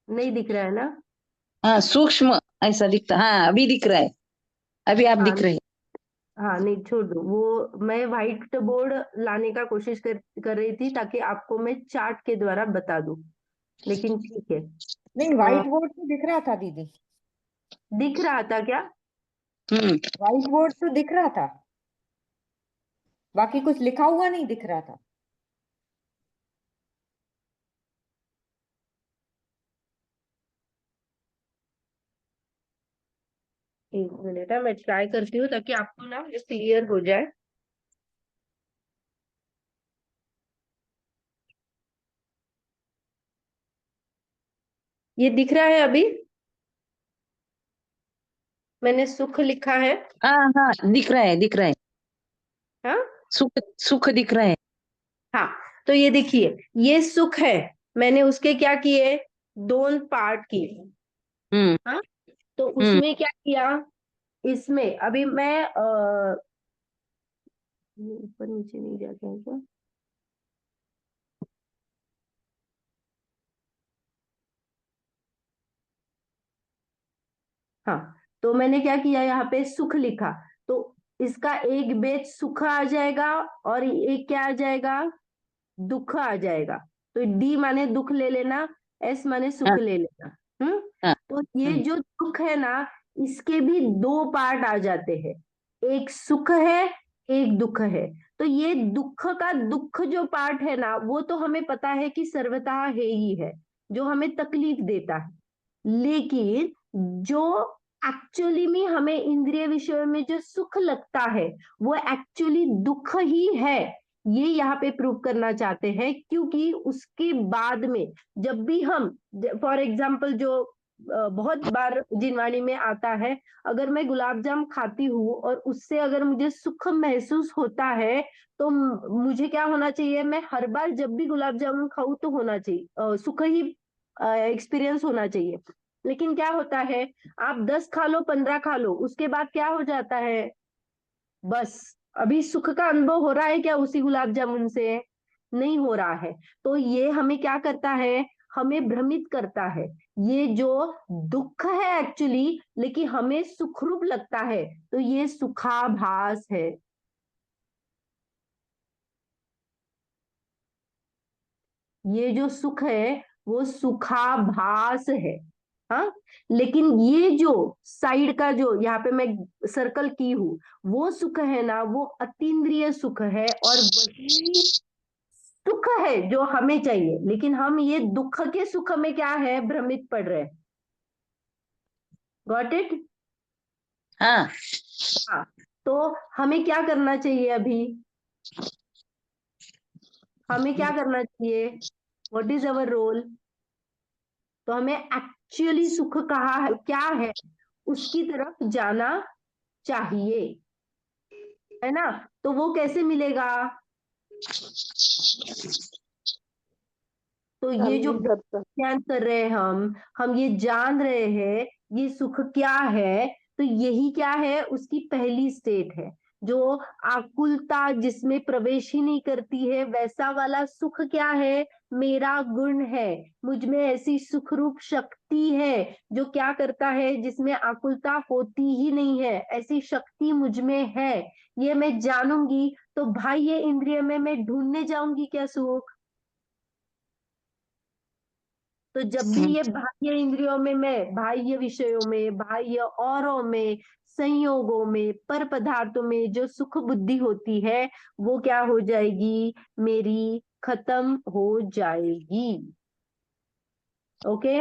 नहीं दिख रहा है ना? हाँ सूक्ष्म ऐसा दिखता. हाँ अभी दिख रहा है, अभी आप हाँ। दिख रहे हैं. हाँ, नहीं छोड़ दो वो। मैं व्हाइट बोर्ड लाने का कोशिश कर रही थी ताकि आपको मैं चार्ट के द्वारा बता दूं, लेकिन ठीक है। नहीं, व्हाइट बोर्ड तो दिख रहा था दीदी, दिख रहा था क्या? हम्म. व्हाइट बोर्ड तो दिख रहा था, बाकी कुछ लिखा हुआ नहीं दिख रहा था। एक मिनट है, मैं ट्राई करती हूँ ताकि आपको ना ये क्लियर हो जाए। ये दिख रहा है अभी? मैंने सुख लिखा है। हाँ हाँ दिख रहा है, दिख रहा है. हाँ सुख सुख दिख रहा है. हाँ। तो ये देखिए, ये सुख है। मैंने उसके क्या किए? दोन पार्ट किए। हम्म. हाँ। तो हम्म. उसमें क्या किया? इसमें अभी मैं ये ऊपर नीचे नहीं जाता है क्या? हाँ, तो मैंने क्या किया, यहाँ पे सुख लिखा, तो इसका एक बेच सुख आ जाएगा और एक क्या आ जाएगा, दुख आ जाएगा। तो डी माने दुख ले लेना, एस माने सुख हाँ ले लेना। हाँ तो ये हाँ जो दुख है ना, इसके भी दो पार्ट आ जाते हैं, एक सुख है एक दुख है। तो ये दुख का दुख जो पार्ट है ना, वो तो हमें पता है कि सर्वथा है ही है, जो हमें तकलीफ देता है। लेकिन जो एक्चुअली में हमें इंद्रिय विषयों में जो सुख लगता है, वो एक्चुअली दुख ही है, ये यहाँ पे प्रूव करना चाहते हैं। क्योंकि उसके बाद में जब भी हम, फॉर एग्जाम्पल, जो बहुत बार जिनवाणी में आता है, अगर मैं गुलाब जाम खाती हूँ और उससे अगर मुझे सुख महसूस होता है, तो मुझे क्या होना चाहिए, मैं हर बार जब भी गुलाब जामुन खाऊं तो होना चाहिए, सुख ही एक्सपीरियंस होना चाहिए। लेकिन क्या होता है, आप 10 खा लो 15 खा लो, उसके बाद क्या हो जाता है, बस अभी सुख का अनुभव हो रहा है क्या उसी गुलाब जामुन से, नहीं हो रहा है। तो ये हमें क्या करता है, हमें भ्रमित करता है। ये जो दुख है एक्चुअली, लेकिन हमें सुखरूप लगता है, तो ये सुखाभास है। ये जो सुख है वो सुखाभास है। हाँ, लेकिन ये जो साइड का जो यहाँ पे मैं सर्कल की हूं, वो सुख है ना, वो अतीन्द्रिय सुख है, और वही सुख है जो हमें चाहिए। लेकिन हम ये दुख के सुख में क्या है, भ्रमित पड़ रहे हैं। Got it? हाँ हाँ, तो हमें क्या करना चाहिए अभी, हमें क्या करना चाहिए, व्हाट इज अवर रोल? तो हमें एक्चुअली सुख कहा है, क्या है, उसकी तरफ जाना चाहिए, है ना? तो वो कैसे मिलेगा? तो ये जो ज्ञान कर रहे हैं हम ये जान रहे हैं ये सुख क्या है। तो यही क्या है, उसकी पहली स्टेट है, जो आकुलता जिसमें प्रवेश ही नहीं करती है, वैसा वाला सुख क्या है, मेरा गुण है, मुझ में ऐसी सुखरूप शक्ति है जो क्या करता है, जिसमें आकुलता होती ही नहीं है, ऐसी शक्ति मुझ में है। ये मैं जानूंगी तो भाई ये इंद्रिय में मैं ढूंढने जाऊंगी क्या सुख? तो जब भी ये बाह्य इंद्रियों में, मैं बाह्य विषयों में, बाह्य औरों में, संयोगों में, पर पदार्थों में जो सुख बुद्धि होती है, वो क्या हो जाएगी, मेरी खत्म हो जाएगी। ओके,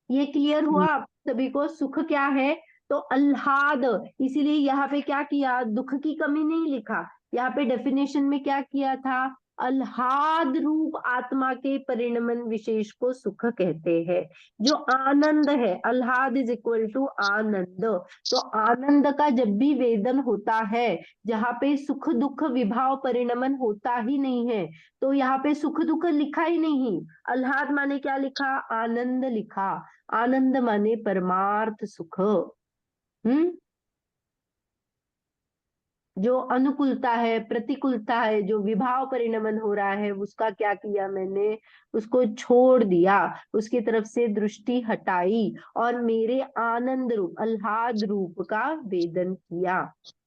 ये क्लियर हुआ आप सभी को, सुख क्या है? तो अल्लाद, इसीलिए यहाँ पे क्या किया, दुख की कमी नहीं लिखा, यहाँ पे डेफिनेशन में क्या किया था, अल्लाद रूप आत्मा के परिणमन विशेष को सुख कहते हैं। जो आनंद है, अल्लाद इज इक्वल टू आनंद। तो आनंद का जब भी वेदन होता है, जहाँ पे सुख दुख विभाव परिणमन होता ही नहीं है, तो यहाँ पे सुख दुख लिखा ही नहीं, अल्लाद माने क्या लिखा, आनंद लिखा। आनंद माने परमार्थ सुख। जो अनुकूलता है, प्रतिकूलता है, जो विभाव परिणमन हो रहा है, उसका क्या किया मैंने, उसको छोड़ दिया, उसकी तरफ से दृष्टि हटाई, और मेरे आनंद रूप आह्लाद रूप का वेदन किया।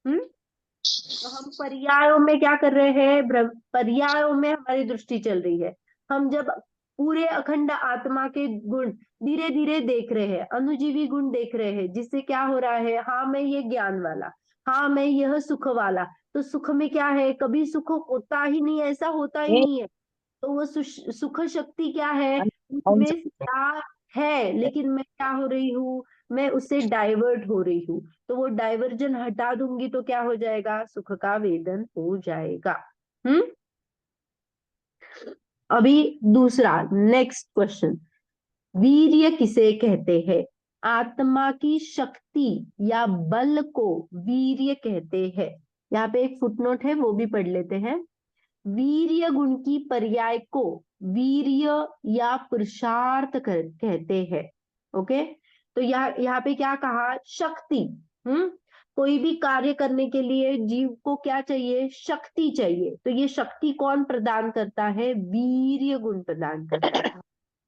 तो हम पर्यायों में क्या कर रहे हैं, पर्यायों में हमारी दृष्टि चल रही है। हम जब पूरे अखंड आत्मा के गुण धीरे धीरे देख रहे हैं, अनुजीवी गुण देख रहे हैं, जिससे क्या हो रहा है, हाँ मैं ये ज्ञान वाला, हाँ मैं यह सुख वाला। तो सुख में क्या है, कभी सुख होता ही नहीं, ऐसा होता ही नहीं है। तो वो सुख शक्ति क्या है, कौन उसमें क्या है, लेकिन मैं क्या हो रही हूँ, मैं उससे डाइवर्ट हो रही हूँ। तो वो डाइवर्जन हटा दूंगी तो क्या हो जाएगा, सुख का वेदन हो जाएगा। अभी दूसरा नेक्स्ट क्वेश्चन, वीर्य किसे कहते हैं? आत्मा की शक्ति या बल को वीर्य कहते हैं। यहाँ पे एक फुटनोट है, वो भी पढ़ लेते हैं। वीर्य गुण की पर्याय को वीर्य या पुरुषार्थ कहते हैं। ओके, तो यहाँ पे क्या कहा, शक्ति। कोई भी कार्य करने के लिए जीव को क्या चाहिए, शक्ति चाहिए। तो ये शक्ति कौन प्रदान करता है, वीर्य गुण प्रदान करता है।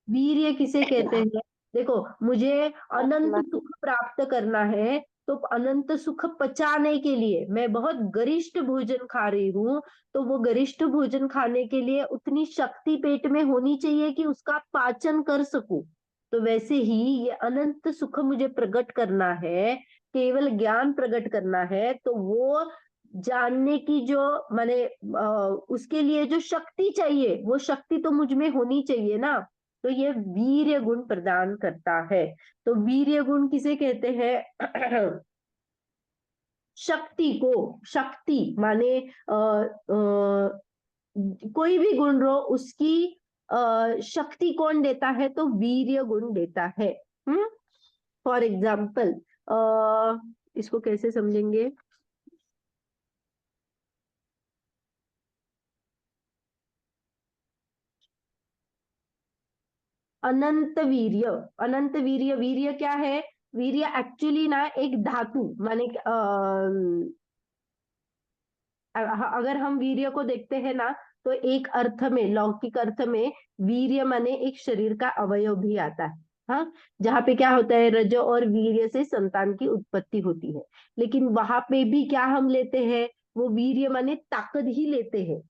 वीर्य किसे कहते हैं, देखो मुझे अनंत सुख प्राप्त करना है, तो अनंत सुख पचाने के लिए मैं बहुत गरिष्ठ भोजन खा रही हूँ, तो वो गरिष्ठ भोजन खाने के लिए उतनी शक्ति पेट में होनी चाहिए कि उसका पाचन कर सकूं। तो वैसे ही ये अनंत सुख मुझे प्रकट करना है, केवल ज्ञान प्रकट करना है, तो वो जानने की जो माने उसके लिए जो शक्ति चाहिए, वो शक्ति तो मुझ में होनी चाहिए ना। तो ये वीर्य गुण प्रदान करता है। तो वीर्य गुण किसे कहते हैं, शक्ति को। शक्ति माने कोई भी गुण रो, उसकी शक्ति कौन देता है, तो वीर्य गुण देता है। फॉर एग्जाम्पल इसको कैसे समझेंगे, अनंत वीर्य। अनंत वीर्य, वीर्य क्या है, वीर्य एक्चुअली ना एक धातु माने अगर हम वीर्य को देखते हैं ना, तो एक अर्थ में, लौकिक अर्थ में वीर्य माने एक शरीर का अवयव भी आता है। हाँ, जहाँ पे क्या होता है, रज और वीर्य से संतान की उत्पत्ति होती है। लेकिन वहां पे भी क्या हम लेते हैं, वो वीर्य माने ताकत ही लेते हैं।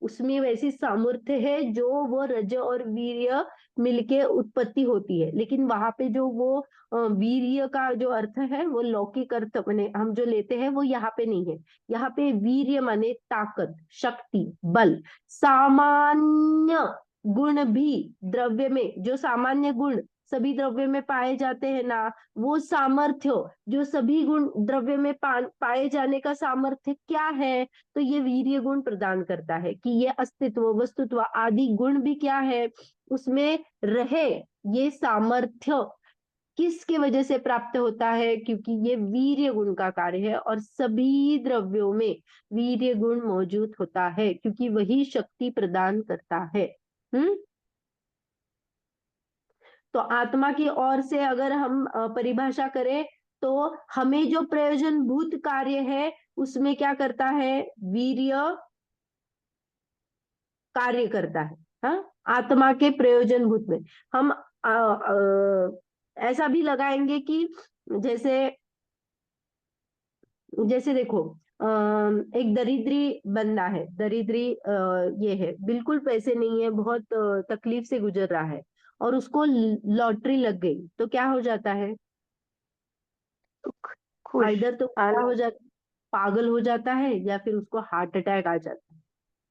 उसमें वैसी सामर्थ्य है जो वो रज और वीर्य मिलके उत्पत्ति होती है। लेकिन वहां पे जो वो वीर्य का जो अर्थ है, वो लौकिक अर्थ माने हम जो लेते हैं, वो यहाँ पे नहीं है। यहाँ पे वीर्य माने ताकत, शक्ति, बल। सामान्य गुण भी द्रव्य में, जो सामान्य गुण सभी द्रव्य में पाए जाते हैं ना, वो सामर्थ्य, जो सभी गुण द्रव्य में पाए जाने का सामर्थ्य क्या है, तो ये वीर्य गुण प्रदान करता है कि ये अस्तित्व, वस्तुत्व आदि गुण भी क्या है, उसमें रहे। ये सामर्थ्य किसके वजह से प्राप्त होता है, क्योंकि ये वीर्य गुण का कार्य है। और सभी द्रव्यों में वीर्य गुण मौजूद होता है, क्योंकि वही शक्ति प्रदान करता है। तो आत्मा की ओर से अगर हम परिभाषा करें, तो हमें जो प्रयोजनभूत कार्य है, उसमें क्या करता है, वीर्य कार्य करता है। हाँ, आत्मा के प्रयोजनभूत में हम ऐसा भी लगाएंगे कि जैसे जैसे देखो, एक दरिद्री बंदा है, दरिद्री ये है, बिल्कुल पैसे नहीं है, बहुत तकलीफ से गुजर रहा है, और उसको लॉटरी लग गई, तो क्या हो जाता है, खुश, इधर तो क्या हो जाता, पागल हो जाता है, या फिर उसको हार्ट अटैक आ जाता है।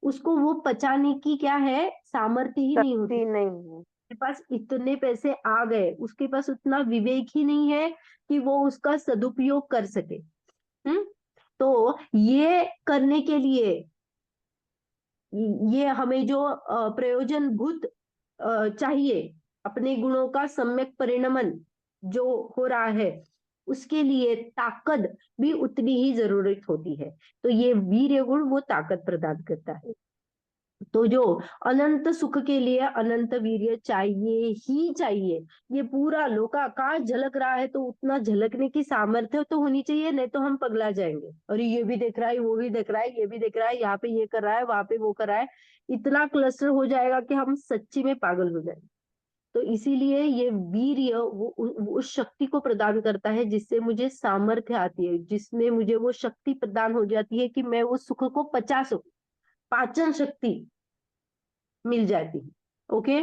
उसको वो पचाने की क्या है, सामर्थ्य ही नहीं होती। शक्ति नहीं है। उसके पास इतने पैसे आ गए, उसके पास उतना विवेक ही नहीं है कि वो उसका सदुपयोग कर सके। तो ये करने के लिए, ये हमें जो प्रयोजनभूत चाहिए, अपने गुणों का सम्यक परिणमन जो हो रहा है, उसके लिए ताकत भी उतनी ही जरूरत होती है। तो ये वीर्य गुण वो ताकत प्रदान करता है। तो जो अनंत सुख के लिए अनंत वीर्य चाहिए ही चाहिए। ये पूरा लोकाकाश झलक रहा है, तो उतना झलकने की सामर्थ्य तो होनी चाहिए, नहीं तो हम पगला जाएंगे। और ये भी देख रहा है, वो भी देख रहा है, ये भी देख रहा है, यहाँ पे ये कर रहा है, वहां पे वो कर रहा है, इतना क्लस्टर हो जाएगा कि हम सच्ची में पागल हो जाएंगे। तो इसीलिए ये वीर्य वो उस शक्ति को प्रदान करता है, जिससे मुझे सामर्थ्य आती है, जिसमें मुझे वो शक्ति प्रदान हो जाती है कि मैं वो सुख को पचा सकूं, पाचन शक्ति मिल जाती है। ओके।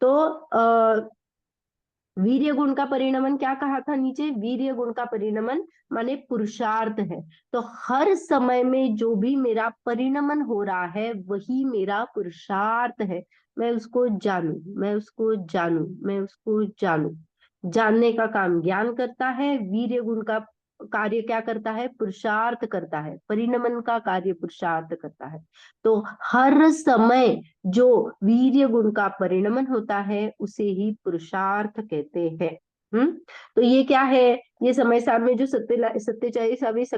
तो वीर्य गुण का परिणमन क्या कहा था नीचे, वीर्य गुण का परिणमन माने पुरुषार्थ है। तो हर समय में जो भी मेरा परिणमन हो रहा है, वही मेरा पुरुषार्थ है। मैं उसको जानू, मैं उसको जानू, मैं उसको जानू। जानने का काम ज्ञान करता है, वीर्य गुण का कार्य क्या करता है, पुरुषार्थ करता है, परिणमन का कार्य पुरुषार्थ करता है। तो हर समय जो वीर्य गुण का परिणमन होता है, उसे ही पुरुषार्थ कहते हैं। तो ये क्या है, ये समय सार में जो 47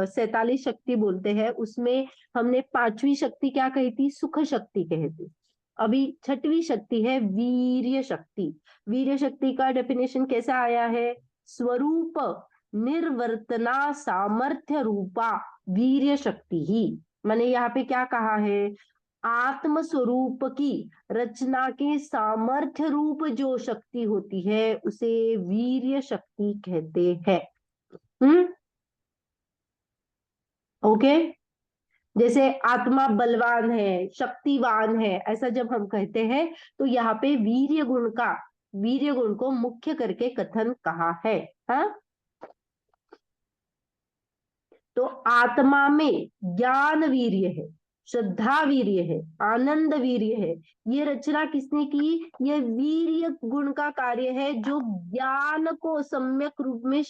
47 शक्ति बोलते हैं, उसमें हमने 5वीं शक्ति क्या कही थी, सुख शक्ति कही थी। अभी छठवीं शक्ति है वीर्य शक्ति। वीर्य शक्ति का डेफिनेशन कैसा आया है? स्वरूप निर्वर्तना सामर्थ्य रूपा वीर्य शक्ति ही। मैंने यहाँ पे क्या कहा है? आत्म स्वरूप की रचना के सामर्थ्य रूप जो शक्ति होती है उसे वीर्य शक्ति कहते हैं। ओके, जैसे आत्मा बलवान है, शक्तिवान है, ऐसा जब हम कहते हैं तो यहाँ पे वीर्य गुण को मुख्य करके कथन कहा है। हाँ, तो आत्मा में ज्ञान वीर्य है, श्रद्धा वीर्य है, आनंद वीर्य है। ये रचना किसने की? ये वीर्य गुण का कार्य है जो ज्ञान को सम्यक रूप में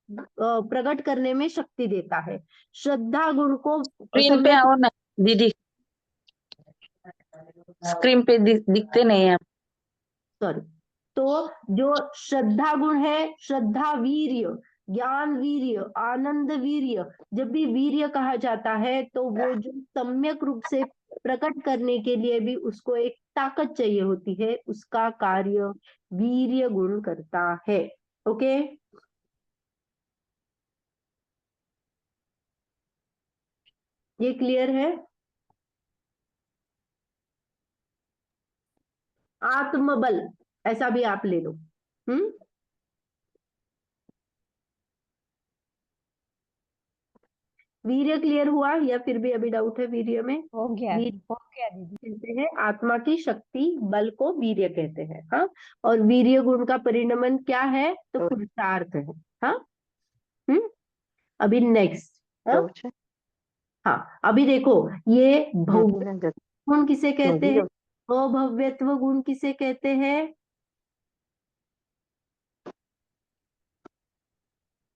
प्रकट करने में शक्ति देता है। श्रद्धा गुण को स्क्रीन पे आओ ना दीदी, स्क्रीन पे दिखते नहीं है। सॉरी। तो जो श्रद्धा गुण है, श्रद्धा वीर्य, ज्ञान वीर्य, आनंद वीर्य, जब भी वीर्य कहा जाता है तो वो जो सम्यक रूप से प्रकट करने के लिए भी उसको एक ताकत चाहिए होती है, उसका कार्य वीर्य गुण करता है। ओके, ये क्लियर है? आत्मबल ऐसा भी आप ले लो। वीर्य क्लियर हुआ या फिर भी अभी डाउट है वीर्य में? हो गया वीर्य दीदी। कहते हैं आत्मा की शक्ति, बल को वीर्य कहते हैं। हाँ, और वीर्य गुण का परिणमन क्या है? तो पुरुषार्थ है। हाँ, अभी नेक्स्ट। हाँ, अभी देखो, ये भव्य गुण किसे कहते हैं? अभव्यत्व गुण किसे कहते हैं?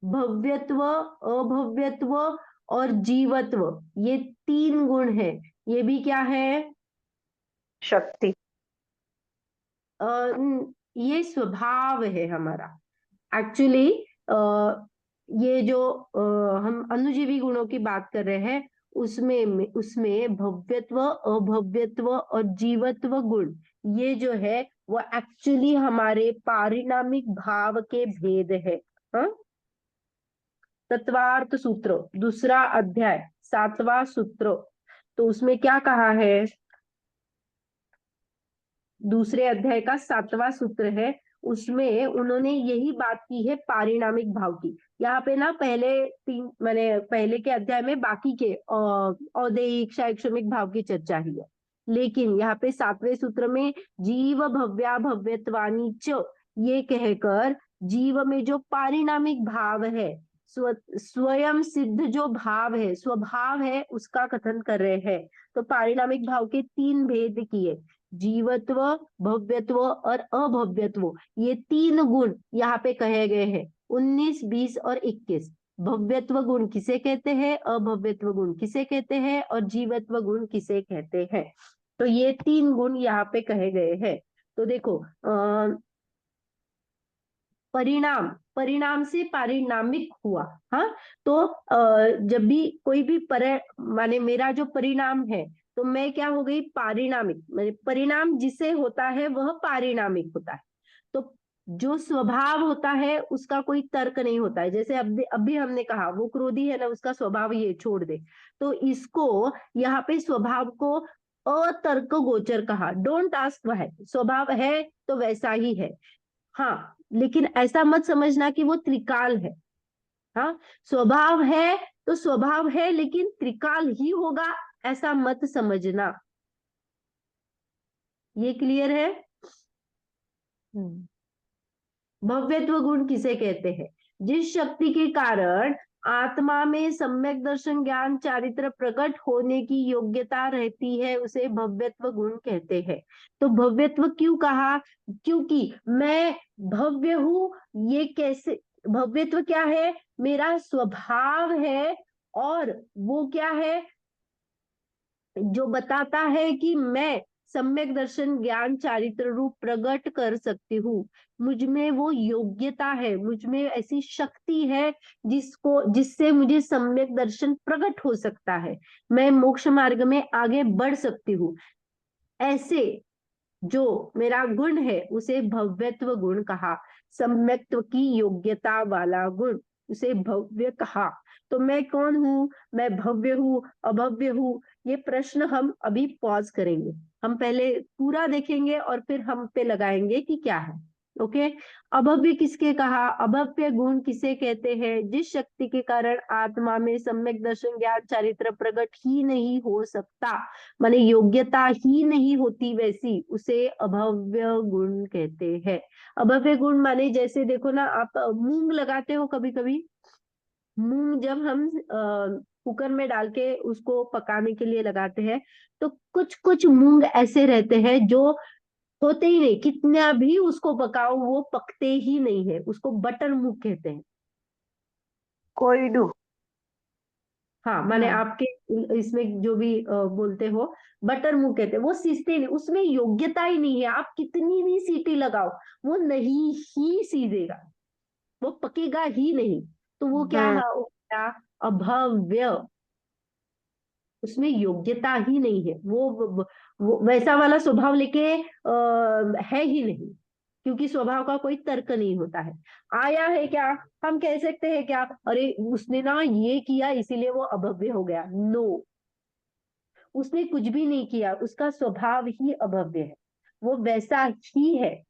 भव्यत्व, अभव्यत्व और जीवत्व, ये 3 गुण है। ये भी क्या है? शक्ति। ये स्वभाव है हमारा। एक्चुअली ये जो हम अनुजीवी गुणों की बात कर रहे हैं उसमें भव्यत्व, अभव्यत्व और जीवत्व गुण, ये जो है वो एक्चुअली हमारे पारिणामिक भाव के भेद है। हाँ? तत्वार्थ सूत्र, दूसरा अध्याय, 7वां सूत्र, तो उसमें क्या कहा है? दूसरे अध्याय का 7वां सूत्र है, उसमें उन्होंने यही बात की है पारिणामिक भाव की। यहाँ पे ना पहले के अध्याय में बाकी के औदैहिक शैक्षणिक भाव की चर्चा ही है, लेकिन यहाँ पे 7वें सूत्र में जीव भव्या भव्यत्वानी च, ये कहकर जीव में जो पारिणामिक भाव है, स्वयं सिद्ध जो भाव है, स्वभाव है, उसका कथन कर रहे हैं। तो पारिणामिक भाव के 3 भेद किए, जीवत्व, भव्यत्व और अभव्यत्व, ये 3 गुण यहाँ पे कहे गए हैं। 19, 20 और 21। भव्यत्व गुण किसे कहते हैं, अभव्यत्व गुण किसे कहते हैं और जीवत्व गुण किसे कहते हैं? तो ये 3 गुण यहाँ पे कहे गए हैं। तो देखो, परिणाम से पारिणामिक हुआ। हाँ, तो जब भी कोई भी माने मेरा जो परिणाम है, तो मैं क्या हो गई? पारिणामिक। परिणाम जिसे होता है वह पारिणामिक होता है। तो जो स्वभाव होता है उसका कोई तर्क नहीं होता है। जैसे अभी हमने कहा वो क्रोधी है ना, उसका स्वभाव ये छोड़ दे, तो इसको यहाँ पे स्वभाव को अतर्क गोचर कहा। डोंट आस्क व्हाई, स्वभाव है तो वैसा ही है। हाँ, लेकिन ऐसा मत समझना कि वो त्रिकाल है। हाँ, स्वभाव है तो स्वभाव है, लेकिन त्रिकाल ही होगा ऐसा मत समझना। ये क्लियर है? भव्यत्व गुण किसे कहते हैं? जिस शक्ति के कारण आत्मा में सम्यक दर्शन, ज्ञान, चारित्र प्रकट होने की योग्यता रहती है, उसे भव्यत्व गुण कहते हैं। तो भव्यत्व क्यों कहा? क्योंकि मैं भव्य हूं। ये कैसे? भव्यत्व क्या है? मेरा स्वभाव है, और वो क्या है जो बताता है कि मैं सम्यक दर्शन, ज्ञान, चारित्र रूप प्रकट कर सकती हूँ। मुझ में वो योग्यता है, मुझ में ऐसी शक्ति है जिससे मुझे सम्यक दर्शन प्रकट हो सकता है, मैं मोक्ष मार्ग में आगे बढ़ सकती हूँ। ऐसे जो मेरा गुण है उसे भव्यत्व गुण कहा, सम्यक्त्व की योग्यता वाला गुण उसे भव्य कहा। तो मैं कौन हूँ? मैं भव्य हूँ, अभव्य हूँ? ये प्रश्न हम अभी पॉज करेंगे, हम पहले पूरा देखेंगे और फिर हम पे लगाएंगे कि क्या है। ओके। अभव्य किसके कहा? अभव्य गुण किसे कहते हैं? जिस शक्ति के कारण आत्मा में सम्यक दर्शन ज्ञान चारित्र प्रकट ही नहीं हो सकता, माने योग्यता ही नहीं होती वैसी, उसे अभव्य गुण कहते हैं। अभव्य गुण माने जैसे देखो ना, आप मूंग लगाते हो कभी कभी, मूंग जब हम कुकर में डाल के उसको पकाने के लिए लगाते हैं, तो कुछ कुछ मूंग ऐसे रहते हैं जो होते ही नहीं, कितना भी उसको पकाओ वो पकते ही नहीं है, उसको बटर मूंग कहते हैं। कोयडू। हाँ, माने हाँ आपके इसमें जो भी बोलते हो, बटर मूंग कहते हैं। वो सीजते नहीं, उसमें योग्यता ही नहीं है, आप कितनी भी सीटी लगाओ वो नहीं ही सीजेगा, वो पकेगा ही नहीं। तो वो क्या है? वो क्या? अभव्य, उसमें योग्यता ही नहीं है, वो वैसा वाला स्वभाव लेके है ही नहीं, क्योंकि स्वभाव का कोई तर्क नहीं होता है। आया है क्या? हम कह सकते हैं क्या, अरे उसने ना ये किया इसीलिए वो अभव्य हो गया? नो, उसने कुछ भी नहीं किया, उसका स्वभाव ही अभव्य है, वो वैसा ही है,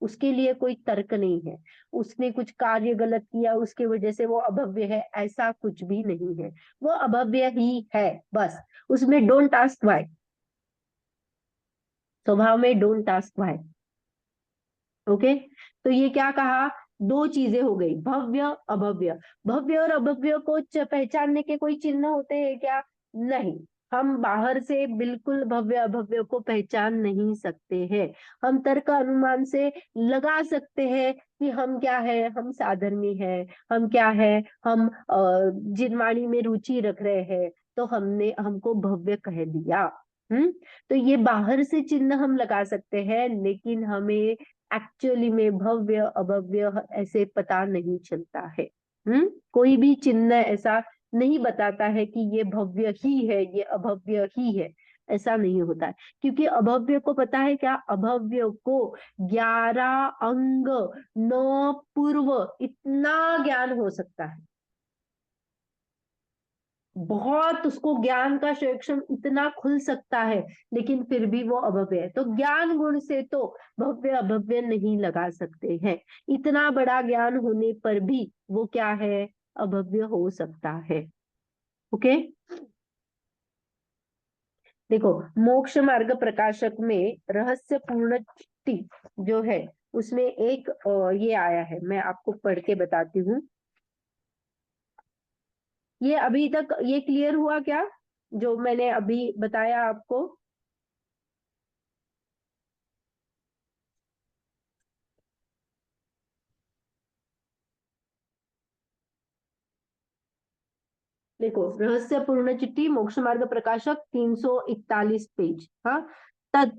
उसके लिए कोई तर्क नहीं है। उसने कुछ कार्य गलत किया उसके वजह से वो अभव्य है, ऐसा कुछ भी नहीं है, वो अभव्य ही है बस। उसमें डोंट आस्क व्हाई, स्वभाव में डोंट आस्क व्हाई। ओके। तो ये क्या कहा? दो चीजें हो गई, भव्य अभव्य। भव्य और अभव्य को पहचानने के कोई चिन्ह होते हैं क्या? नहीं, हम बाहर से बिल्कुल भव्य अभव्य को पहचान नहीं सकते हैं। हम तर्क अनुमान से लगा सकते हैं कि हम क्या है, हम साधर्मी है, हम क्या है, हम जिनवाणी में रुचि रख रहे हैं, तो हमने हमको भव्य कह दिया। तो ये बाहर से चिन्ह हम लगा सकते हैं, लेकिन हमें एक्चुअली में भव्य अभव्य ऐसे पता नहीं चलता है। कोई भी चिन्ह ऐसा नहीं बताता है कि ये भव्य ही है, ये अभव्य ही है, ऐसा नहीं होता है। क्योंकि अभव्य को पता है क्या? अभव्य को 11 अंग 9 पूर्व इतना ज्ञान हो सकता है, बहुत उसको ज्ञान का सूक्ष्म इतना खुल सकता है, लेकिन फिर भी वो अभव्य है। तो ज्ञान गुण से तो भव्य अभव्य नहीं लगा सकते हैं, इतना बड़ा ज्ञान होने पर भी वो क्या है? अभव्य हो सकता है। ओके। देखो, मोक्ष मार्ग प्रकाशक में रहस्य पूर्ण चिट्ठी जो है उसमें एक ये आया है, मैं आपको पढ़ के बताती हूँ। ये अभी तक ये क्लियर हुआ क्या, जो मैंने अभी बताया आपको? देखो, रहस्य पूर्ण चिट्ठी मोक्ष मार्ग प्रकाशक 341 पेज। हाँ, तत्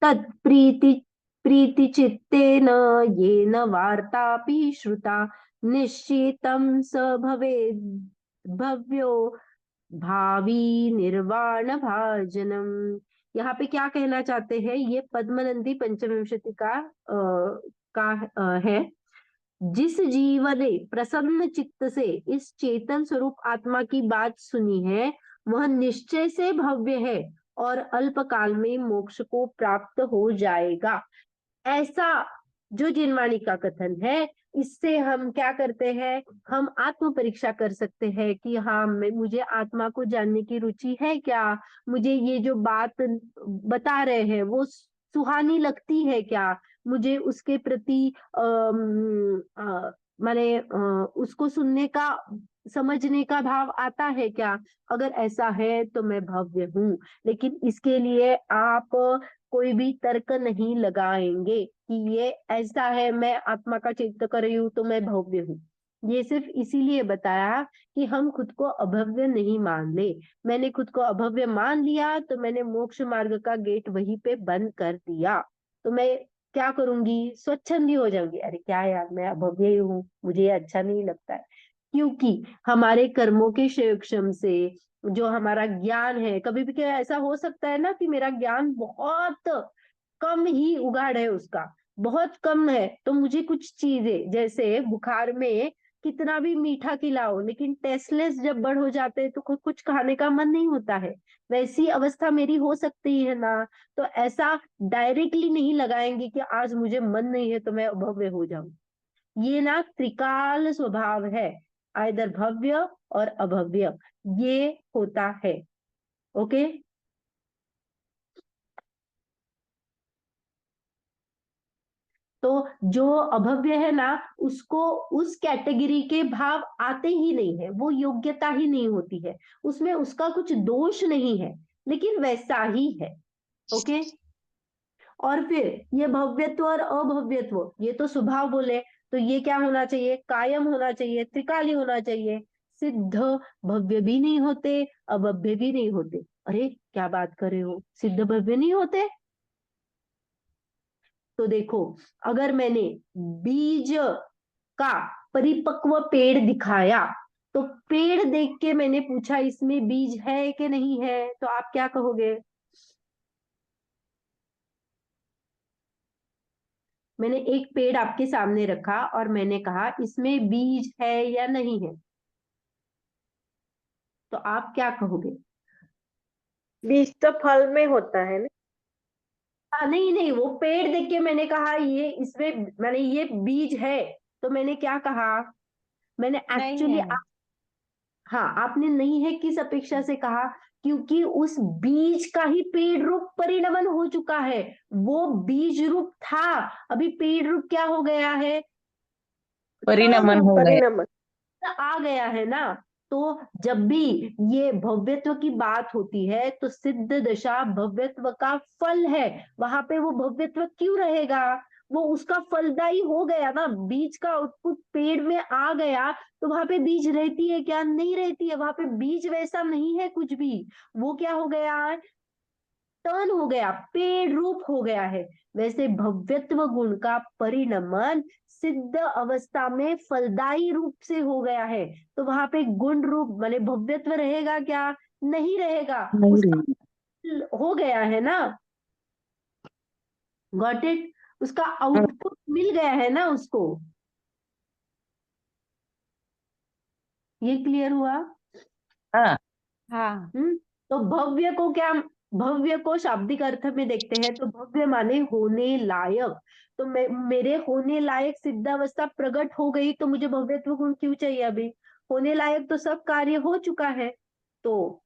तत् प्रीति चित्तेन येन वार्तापि श्रुता निश्चितं स भवेद् भव्यो भावी निर्वाण भाजनम। यहाँ पे क्या कहना चाहते हैं? ये पद्मनंदी पंचविंशति का है। जिस जीव ने प्रसन्न चित्त से इस चेतन स्वरूप आत्मा की बात सुनी है, वह निश्चय से भव्य है और अल्पकाल में मोक्ष को प्राप्त हो जाएगा, ऐसा जो जिनवाणी का कथन है। इससे हम क्या करते हैं? हम आत्म परीक्षा कर सकते हैं कि हाँ, मुझे आत्मा को जानने की रुचि है क्या, मुझे ये जो बात बता रहे हैं वो सुहानी लगती है क्या, मुझे उसके प्रति माने उसको सुनने का समझने का भाव आता है क्या? अगर ऐसा है तो मैं भव्य हूँ। लेकिन इसके लिए आप कोई भी तर्क नहीं लगाएंगे कि ये ऐसा है, मैं आत्मा का चित्त कर रही हूँ तो मैं भव्य हूँ। ये सिर्फ इसीलिए बताया कि हम खुद को अभव्य नहीं मान ले। मैंने खुद को अभव्य मान लिया तो मैंने मोक्ष मार्ग का गेट वहीं पे बंद कर दिया। तो मैं क्या करूंगी? स्वच्छंदी हो जाऊंगी, अरे क्या यार, मैं अभव्य ही हूँ, मुझे ये अच्छा नहीं लगता है। क्योंकि हमारे कर्मों के सूक्ष्म से जो हमारा ज्ञान है, कभी भी क्या ऐसा हो सकता है ना कि मेरा ज्ञान बहुत कम ही उगाड़ है उसका, बहुत कम है। तो मुझे कुछ चीजें जैसे बुखार में कितना भी मीठा खिलाओ, लेकिन टेस्टलेस जब बढ़ हो जाते हैं तो कुछ खाने का मन नहीं होता है। वैसी अवस्था मेरी हो सकती है ना। तो ऐसा डायरेक्टली नहीं लगाएंगे कि आज मुझे मन नहीं है तो मैं भव्य हो जाऊं। ये ना त्रिकाल स्वभाव है, आइदर भव्य और अभव्य, ये होता है। ओके। तो जो अभव्य है ना, उसको उस कैटेगरी के भाव आते ही नहीं है, वो योग्यता ही नहीं होती है, उसमें उसका कुछ दोष नहीं है, लेकिन वैसा ही है। ओके। और फिर ये भव्यत्व और अभव्यत्व, ये तो स्वभाव बोले, तो ये क्या होना चाहिए, कायम होना चाहिए, त्रिकाली होना चाहिए। सिद्ध भव्य भी नहीं होते, अभव्य भी नहीं होते। अरे क्या बात कर रहे हो, सिद्ध भव्य नहीं होते? तो देखो, अगर मैंने बीज का परिपक्व पेड़ दिखाया, तो पेड़ देख के मैंने पूछा इसमें बीज है कि नहीं है, तो आप क्या कहोगे? मैंने एक पेड़ आपके सामने रखा और मैंने कहा इसमें बीज है या नहीं है, तो आप क्या कहोगे? बीज तो फल में होता है ना। नहीं नहीं, वो पेड़ देख के मैंने कहा ये इसमें, मैंने ये बीज है, तो मैंने क्या कहा? मैंने नहीं एक्चुअली, है। हाँ, आपने नहीं है किस अपेक्षा से कहा? क्योंकि उस बीज का ही पेड़ रूप परिणमन हो चुका है। वो बीज रूप था, अभी पेड़ रूप क्या हो गया है? टर्न परिणमन हो गए। परिणमन। आ गया है ना। तो जब भी ये भव्यत्व की बात होती है तो सिद्ध दशा भव्यत्व का फल है, वहां पे वो भव्यत्व क्यों रहेगा? वो उसका फलदायी हो गया ना, बीज का आउटपुट पेड़ में आ गया, तो वहां पे बीज रहती है क्या? नहीं रहती है, वहां पे बीज वैसा नहीं है कुछ भी। वो क्या हो गया? टर्न हो गया, पेड़ रूप हो गया है। वैसे भव्यत्व गुण का परिणमन सिद्ध अवस्था में फलदायी रूप से हो गया है, तो वहां पे गुण रूप माने भव्यत्व रहेगा क्या? नहीं रहेगा, नहीं उसका रही। हो गया है ना। Got it? उसका आउटपुट मिल गया है ना उसको। ये क्लियर हुआ? हाँ। हाँ। तो भव्य को क्या, भव्य को शाब्दिक अर्थ में देखते हैं तो भव्य माने होने लायक। तो मेरे होने लायक सिद्धावस्था प्रकट हो गई, तो मुझे भव्यत्व गुण क्यों चाहिए अभी? होने लायक तो सब कार्य हो चुका है, तो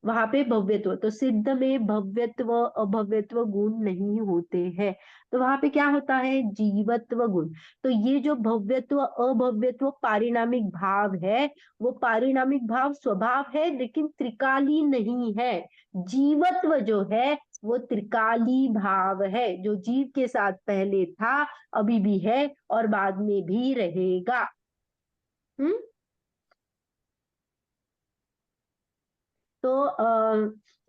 वहां पे भव्यत्व, तो सिद्ध में भव्यत्व अभव्यत्व गुण नहीं होते हैं। तो वहां पे क्या होता है? जीवत्व गुण। तो ये जो भव्यत्व अभव्यत्व पारिणामिक भाव है, वो पारिणामिक भाव स्वभाव है, लेकिन त्रिकाली नहीं है। जीवत्व जो है वो त्रिकाली भाव है, जो जीव के साथ पहले था, अभी भी है और बाद में भी रहेगा। हम्म। तो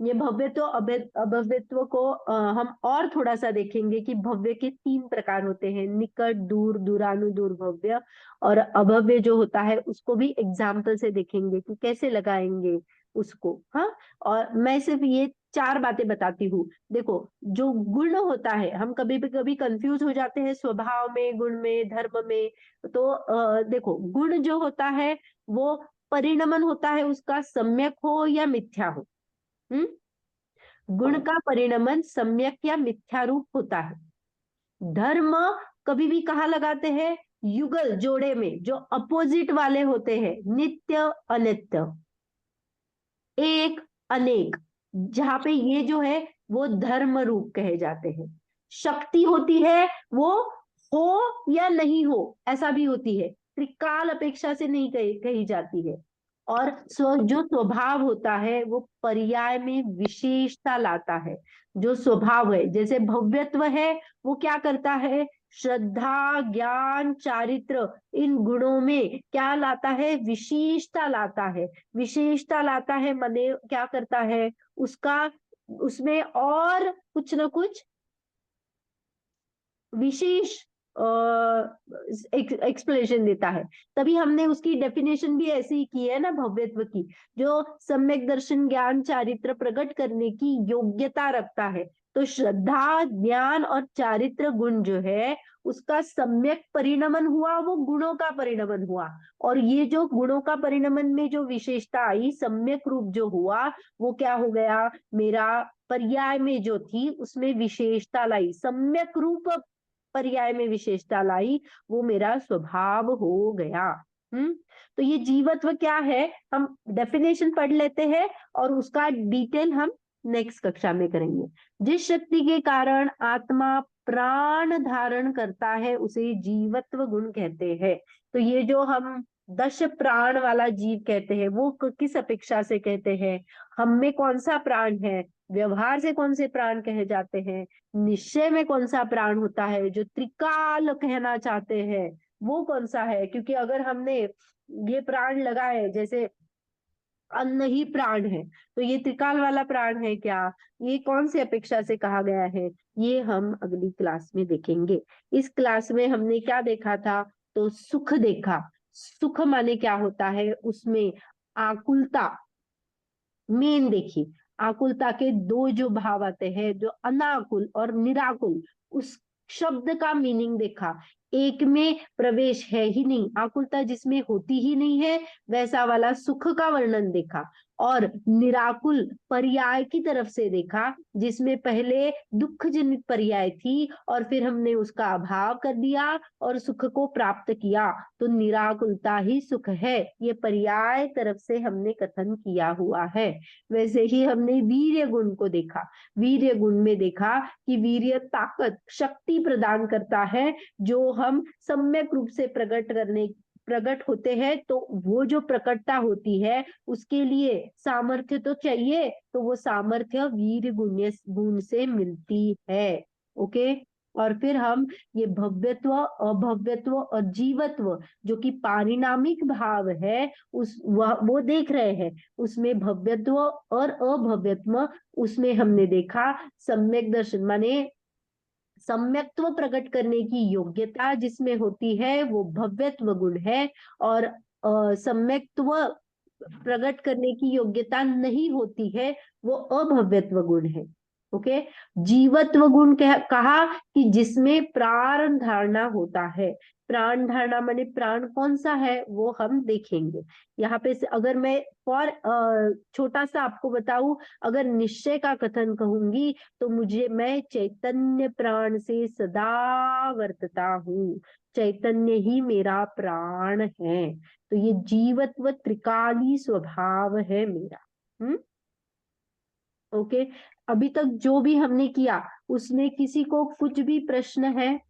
ये भव्यत्व अभव्यत्व को हम और थोड़ा सा देखेंगे कि भव्य के 3 प्रकार होते हैं, निकट, दूर, दूरानुदूर भव्य। और अभव्य जो होता है उसको भी एग्जाम्पल से देखेंगे कि कैसे लगाएंगे उसको। हाँ। और मैं सिर्फ ये 4 बातें बताती हूँ। देखो, जो गुण होता है, हम कभी भी कभी कंफ्यूज हो जाते हैं स्वभाव में, गुण में, धर्म में। तो देखो, गुण जो होता है वो परिणमन होता है उसका, सम्यक हो या मिथ्या हो। गुण का परिणमन सम्यक या मिथ्या रूप होता है। धर्म कभी भी कहाँ लगाते हैं? युगल जोड़े में, जो अपोजिट वाले होते हैं, नित्य अनित्य, एक अनेक, जहां पे ये जो है वो धर्म रूप कहे जाते हैं। शक्ति होती है वो हो या नहीं हो, ऐसा भी होती है, त्रिकाल अपेक्षा से नहीं कही जाती है। और जो स्वभाव होता है वो पर्याय में विशेषता लाता है। जो स्वभाव है, जैसे भव्यत्व है, वो क्या करता है? श्रद्धा, ज्ञान, चारित्र, इन गुणों में क्या लाता है? विशेषता लाता है। विशेषता लाता है माने क्या करता है? उसका, उसमें और कुछ ना कुछ विशेष एक्सप्लेनेशन देता है। तभी हमने उसकी डेफिनेशन भी ऐसी ही की है ना भव्यत्व की, जो सम्यक दर्शन, ज्ञान, चारित्र प्रकट करने की योग्यता रखता है। तो श्रद्धा, ज्ञान और चारित्र गुण जो है उसका सम्यक परिणमन हुआ, वो गुणों का परिणमन हुआ। और ये जो गुणों का परिणमन में जो विशेषता आई, सम्यक रूप जो हुआ, वो क्या हो गया, मेरा पर्याय में जो थी उसमें विशेषता लाई, सम्यक रूप पर्याय में विशेषता लाई, वो मेरा स्वभाव हो गया। तो ये जीवत्व क्या है, हम डेफिनेशन पढ़ लेते हैं और उसका डिटेल हम नेक्स्ट कक्षा में करेंगे। जिस शक्ति के कारण आत्मा प्राण धारण करता है उसे जीवत्व गुण कहते हैं। तो ये जो हम 10 प्राण वाला जीव कहते हैं, वो किस अपेक्षा से कहते हैं, हम में कौन सा प्राण है, व्यवहार से कौन से प्राण कहे जाते हैं, निश्चय में कौन सा प्राण होता है, जो त्रिकाल कहना चाहते हैं वो कौन सा है। क्योंकि अगर हमने ये प्राण लगाए, जैसे अन्न ही प्राण है, तो ये त्रिकाल वाला प्राण है क्या, ये कौन सी अपेक्षा से कहा गया है, ये हम अगली क्लास में देखेंगे। इस क्लास में हमने क्या देखा था, तो सुख देखा। सुख माने क्या होता है, उसमें आकुलता मेन देखी। आकुलता के दो जो भाव आते हैं, जो अनाकुल और निराकुल, उस शब्द का मीनिंग देखा। एक में प्रवेश है ही नहीं, आकुलता जिसमें होती ही नहीं है, वैसा वाला सुख का वर्णन देखा। और निराकुल पर्याय की तरफ से देखा, जिसमें पहले दुख जनित पर्याय थी और फिर हमने उसका अभाव कर दिया और सुख को प्राप्त किया, तो निराकुलता ही सुख है, ये पर्याय तरफ से हमने कथन किया हुआ है। वैसे ही हमने वीर्य गुण को देखा। वीर्य गुण में देखा कि वीर्य ताकत, शक्ति प्रदान करता है, जो हम सम्यक रूप से प्रकट होते हैं, तो वो जो प्रकटता होती है उसके लिए सामर्थ्य तो चाहिए, तो वो सामर्थ्य वीर गुण से मिलती है। ओके। और फिर हम ये भव्यत्व, अभव्यत्व और जीवत्व जो कि पारिणामिक भाव है, वो देख रहे हैं। उसमें भव्यत्व और अभव्यत्व, उसमें हमने देखा सम्यक दर्शन माने सम्यक्त्व प्रकट करने की योग्यता जिसमें होती है वो भव्यत्व गुण है, और सम्यक्त्व प्रकट करने की योग्यता नहीं होती है, वो अभव्यत्व गुण है। ओके। जीवत्व गुण कहा कि जिसमें प्राण धारणा होता है। प्राण धारणा माने प्राण कौन सा है वो हम देखेंगे यहाँ पे। अगर मैं और छोटा सा आपको बताऊं, अगर निश्चय का कथन कहूंगी तो मैं चैतन्य प्राण से सदा वर्तता हूँ, चैतन्य ही मेरा प्राण है। तो ये जीवत्व त्रिकाली स्वभाव है मेरा। ओके। अभी तक जो भी हमने किया उसमें किसी को कुछ भी प्रश्न है?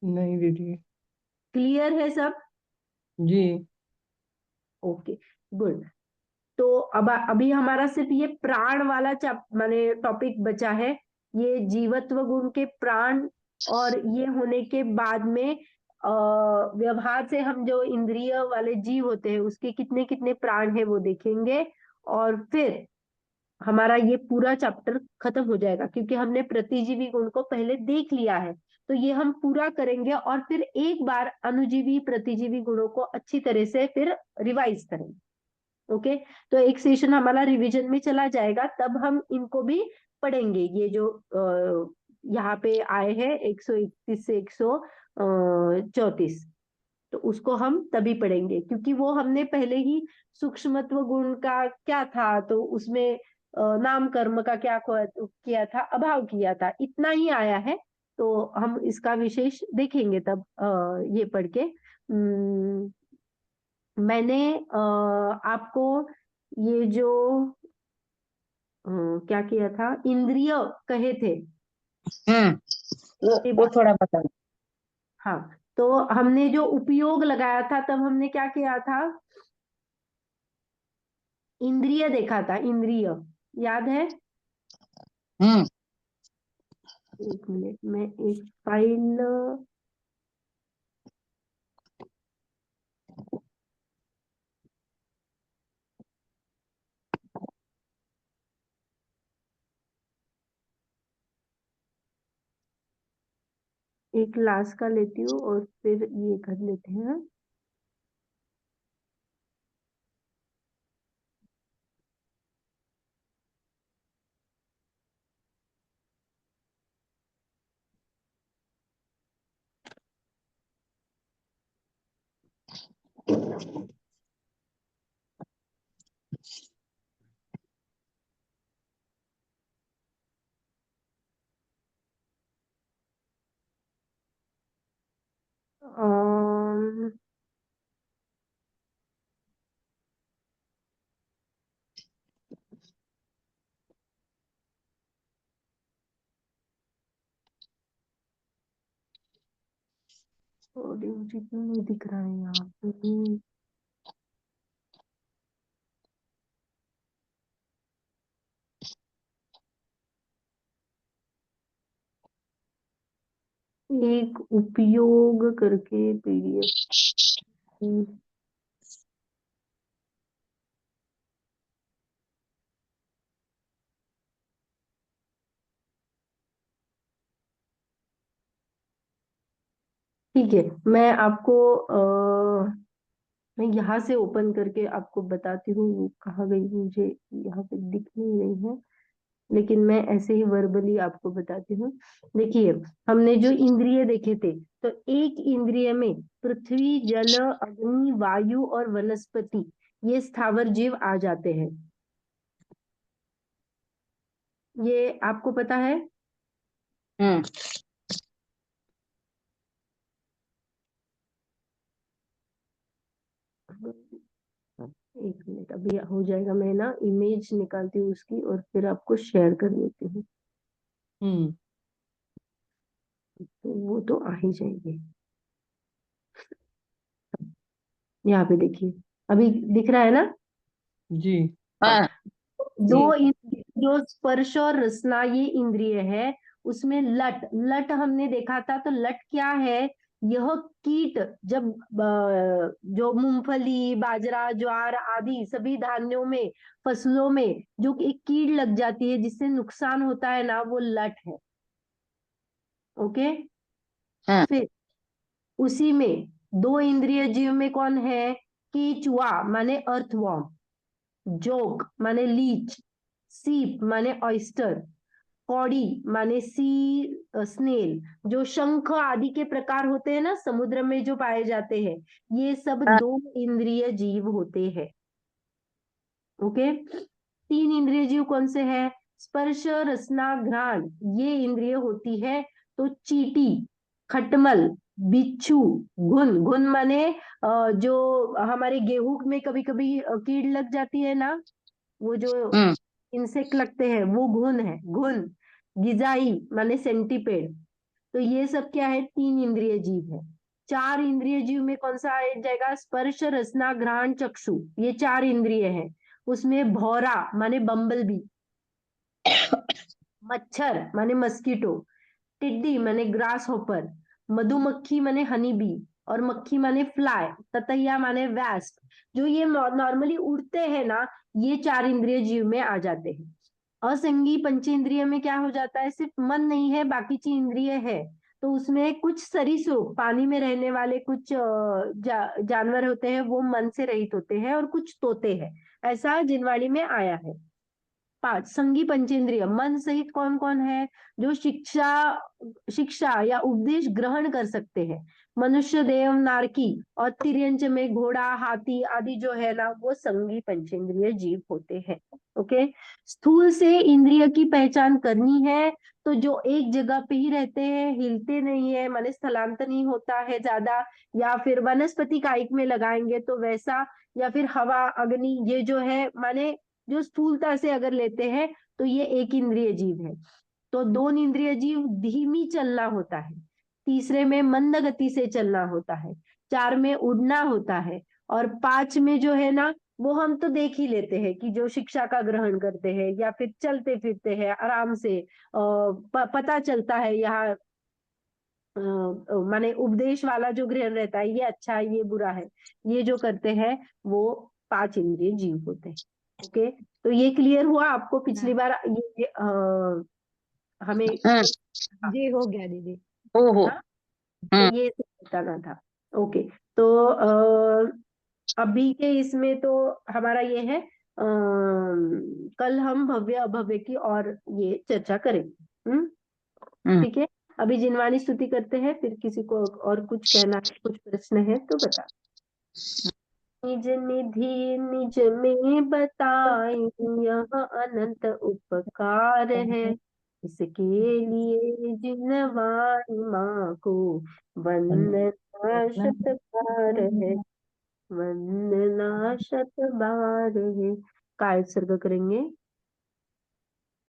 नहीं दीदी। क्लियर है सब? जी। Okay, good. तो अब अभी हमारा सिर्फ ये प्राण वाला माने टॉपिक बचा है, ये जीवत्व गुण के प्राण। और ये होने के बाद में व्यवहार से हम जो इंद्रिय वाले जीव होते हैं उसके कितने कितने प्राण है वो देखेंगे। और फिर हमारा ये पूरा चैप्टर खत्म हो जाएगा, क्योंकि हमने प्रतिजीवी गुण को पहले देख लिया है। तो ये हम पूरा करेंगे और फिर एक बार अनुजीवी प्रतिजीवी गुणों को अच्छी तरह से फिर रिवाइज करेंगे। ओके। तो एक सेशन हमारा रिवीजन में चला जाएगा, तब हम इनको भी पढ़ेंगे। ये जो यहाँ पे आए हैं 131 से 134, तो उसको हम तभी पढ़ेंगे, क्योंकि वो हमने पहले ही सूक्ष्मत्व गुण का क्या था, तो उसमें नाम कर्म का क्या किया था, अभाव किया था, इतना ही आया है। तो हम इसका विशेष देखेंगे तब ये पढ़ के। मैंने आपको ये जो क्या किया था, इंद्रिय कहे थे। वो थोड़ा बता। हाँ, तो हमने जो उपयोग लगाया था तब हमने क्या किया था, इंद्रिय देखा था, इंद्रिय याद है? एक मिनट, मैं एक फाइल एक क्लास का लेती हूँ और फिर ये कर लेते हैं। अम, ऑडियो मुझे क्यों नहीं दिख रहा है यहाँ पे? एक उपयोग करके पीडीएफ। ठीक है, मैं आपको मैं यहाँ से ओपन करके आपको बताती हूँ वो कहाँ गई, मुझे यहाँ पे दिख नहीं रही है, लेकिन मैं ऐसे ही वर्बली आपको बताती हूँ। देखिए, हमने जो इंद्रिय देखे थे, तो एक इंद्रिय में पृथ्वी, जल, अग्नि, वायु और वनस्पति, ये स्थावर जीव आ जाते हैं। ये आपको पता है? हम्म एक मिनट, अभी हो जाएगा। मैं ना इमेज निकालती हूँ उसकी और फिर आपको शेयर कर देती हूँ, हम्म। तो वो तो आ ही जाएगी। यहाँ पे देखिए, अभी दिख रहा है ना? जी। हाँ दो जी जो स्पर्श और रसना ये इंद्रिय है, उसमें लट लट हमने देखा था। तो लट क्या है? यह कीट, जब जो मूंगफली, बाजरा, ज्वार आदि सभी धान्यों में, फसलों में जो एक कीड़ लग जाती है जिससे नुकसान होता है ना, वो लट है। ओके। हाँ फिर उसी में दो इंद्रिय जीव में कौन है? कीचुआ माने अर्थवॉर्म, जोक माने लीच, सीप माने ऑयस्टर, कौड़ी माने सी स्नेल, जो शंख आदि के प्रकार होते हैं ना समुद्र में जो पाए जाते हैं, ये सब हाँ दो इंद्रिय जीव होते हैं। ओके। तीन इंद्रिय जीव कौन से हैं? स्पर्श, रसना, घ्राण, ये इंद्रिय होती है। तो चींटी, खटमल, बिच्छू, घुन, घुन माने जो हमारे गेहूं में कभी कभी कीड़ लग जाती है ना, वो जो हम्म इंसेक्ट लगते हैं, वो घुन है, घुन। गिजाई माने सेंटीपेड। तो ये सब क्या है? तीन इंद्रिय जीव है। चार इंद्रिय जीव में कौन सा आ जाएगा? स्पर्श, रसना, घ्राण, चक्षु, ये चार इंद्रिय है। उसमें भौरा माने बम्बल बी, मच्छर माने मस्कीटो, टिड्डी माने ग्रास हॉपर, मधुमक्खी माने हनी बी, और मक्खी माने फ्लाई, ततैया माने वैस्प। जो ये नॉर्मली उड़ते हैं ना, ये चार इंद्रिय जीव में आ जाते हैं। असंगी पंचेंद्रिय में क्या हो जाता है? सिर्फ मन नहीं है, बाकी चीज इंद्रिय है। तो उसमें कुछ सरीसृप, पानी में रहने वाले कुछ जानवर होते हैं, वो मन से रहित होते हैं, और कुछ तोते हैं। ऐसा जिनवाणी में आया है। पांच संगी पंचेंद्रिय, मन सहित कौन कौन है? जो शिक्षा शिक्षा या उपदेश ग्रहण कर सकते हैं। मनुष्य, देव, नारकी और तिर्यंच में घोड़ा, हाथी आदि जो है ना, वो संगी पंचेंद्रिय जीव होते हैं। ओके। स्थूल से इंद्रिय की पहचान करनी है तो जो एक जगह पे ही रहते हैं, हिलते नहीं है, माने स्थलांतर नहीं होता है ज्यादा, या फिर वनस्पति कायिक में लगाएंगे तो वैसा, या फिर हवा, अग्नि, ये जो है माने जो स्थूलता से अगर लेते हैं तो ये एक इंद्रिय जीव है। तो दो इंद्रिय जीव धीमी चलना होता है, तीसरे में मंद गति से चलना होता है, चार में उड़ना होता है, और पांच में जो है ना, वो हम तो देख ही लेते हैं कि जो शिक्षा का ग्रहण करते हैं या फिर चलते फिरते हैं आराम से, पता चलता है यहाँ माने उपदेश वाला जो ग्रहण रहता है, ये अच्छा है, ये बुरा है, ये जो करते हैं, वो पांच इंद्रिय जीव होते हैं। ओके। तो ये क्लियर हुआ आपको? पिछली बार ये हमें हाँ जी हो गया दीदी। ओहो हाँ, तो हम्म ये बताना था। ओके। तो अभी के इसमें तो हमारा ये है, कल हम भव्य अभव्य की और ये चर्चा करेंगे। हम्म ठीक है। अभी जिनवाणी स्तुति करते हैं, फिर किसी को और कुछ कहना है, कुछ प्रश्न है तो बता। निज निधि निज में बताए, यह अनंत उपकार है। इसके लिए जिनवाई माँ को वंदना शत बार है, वंदना शत बार है। काय सर्ग करेंगे।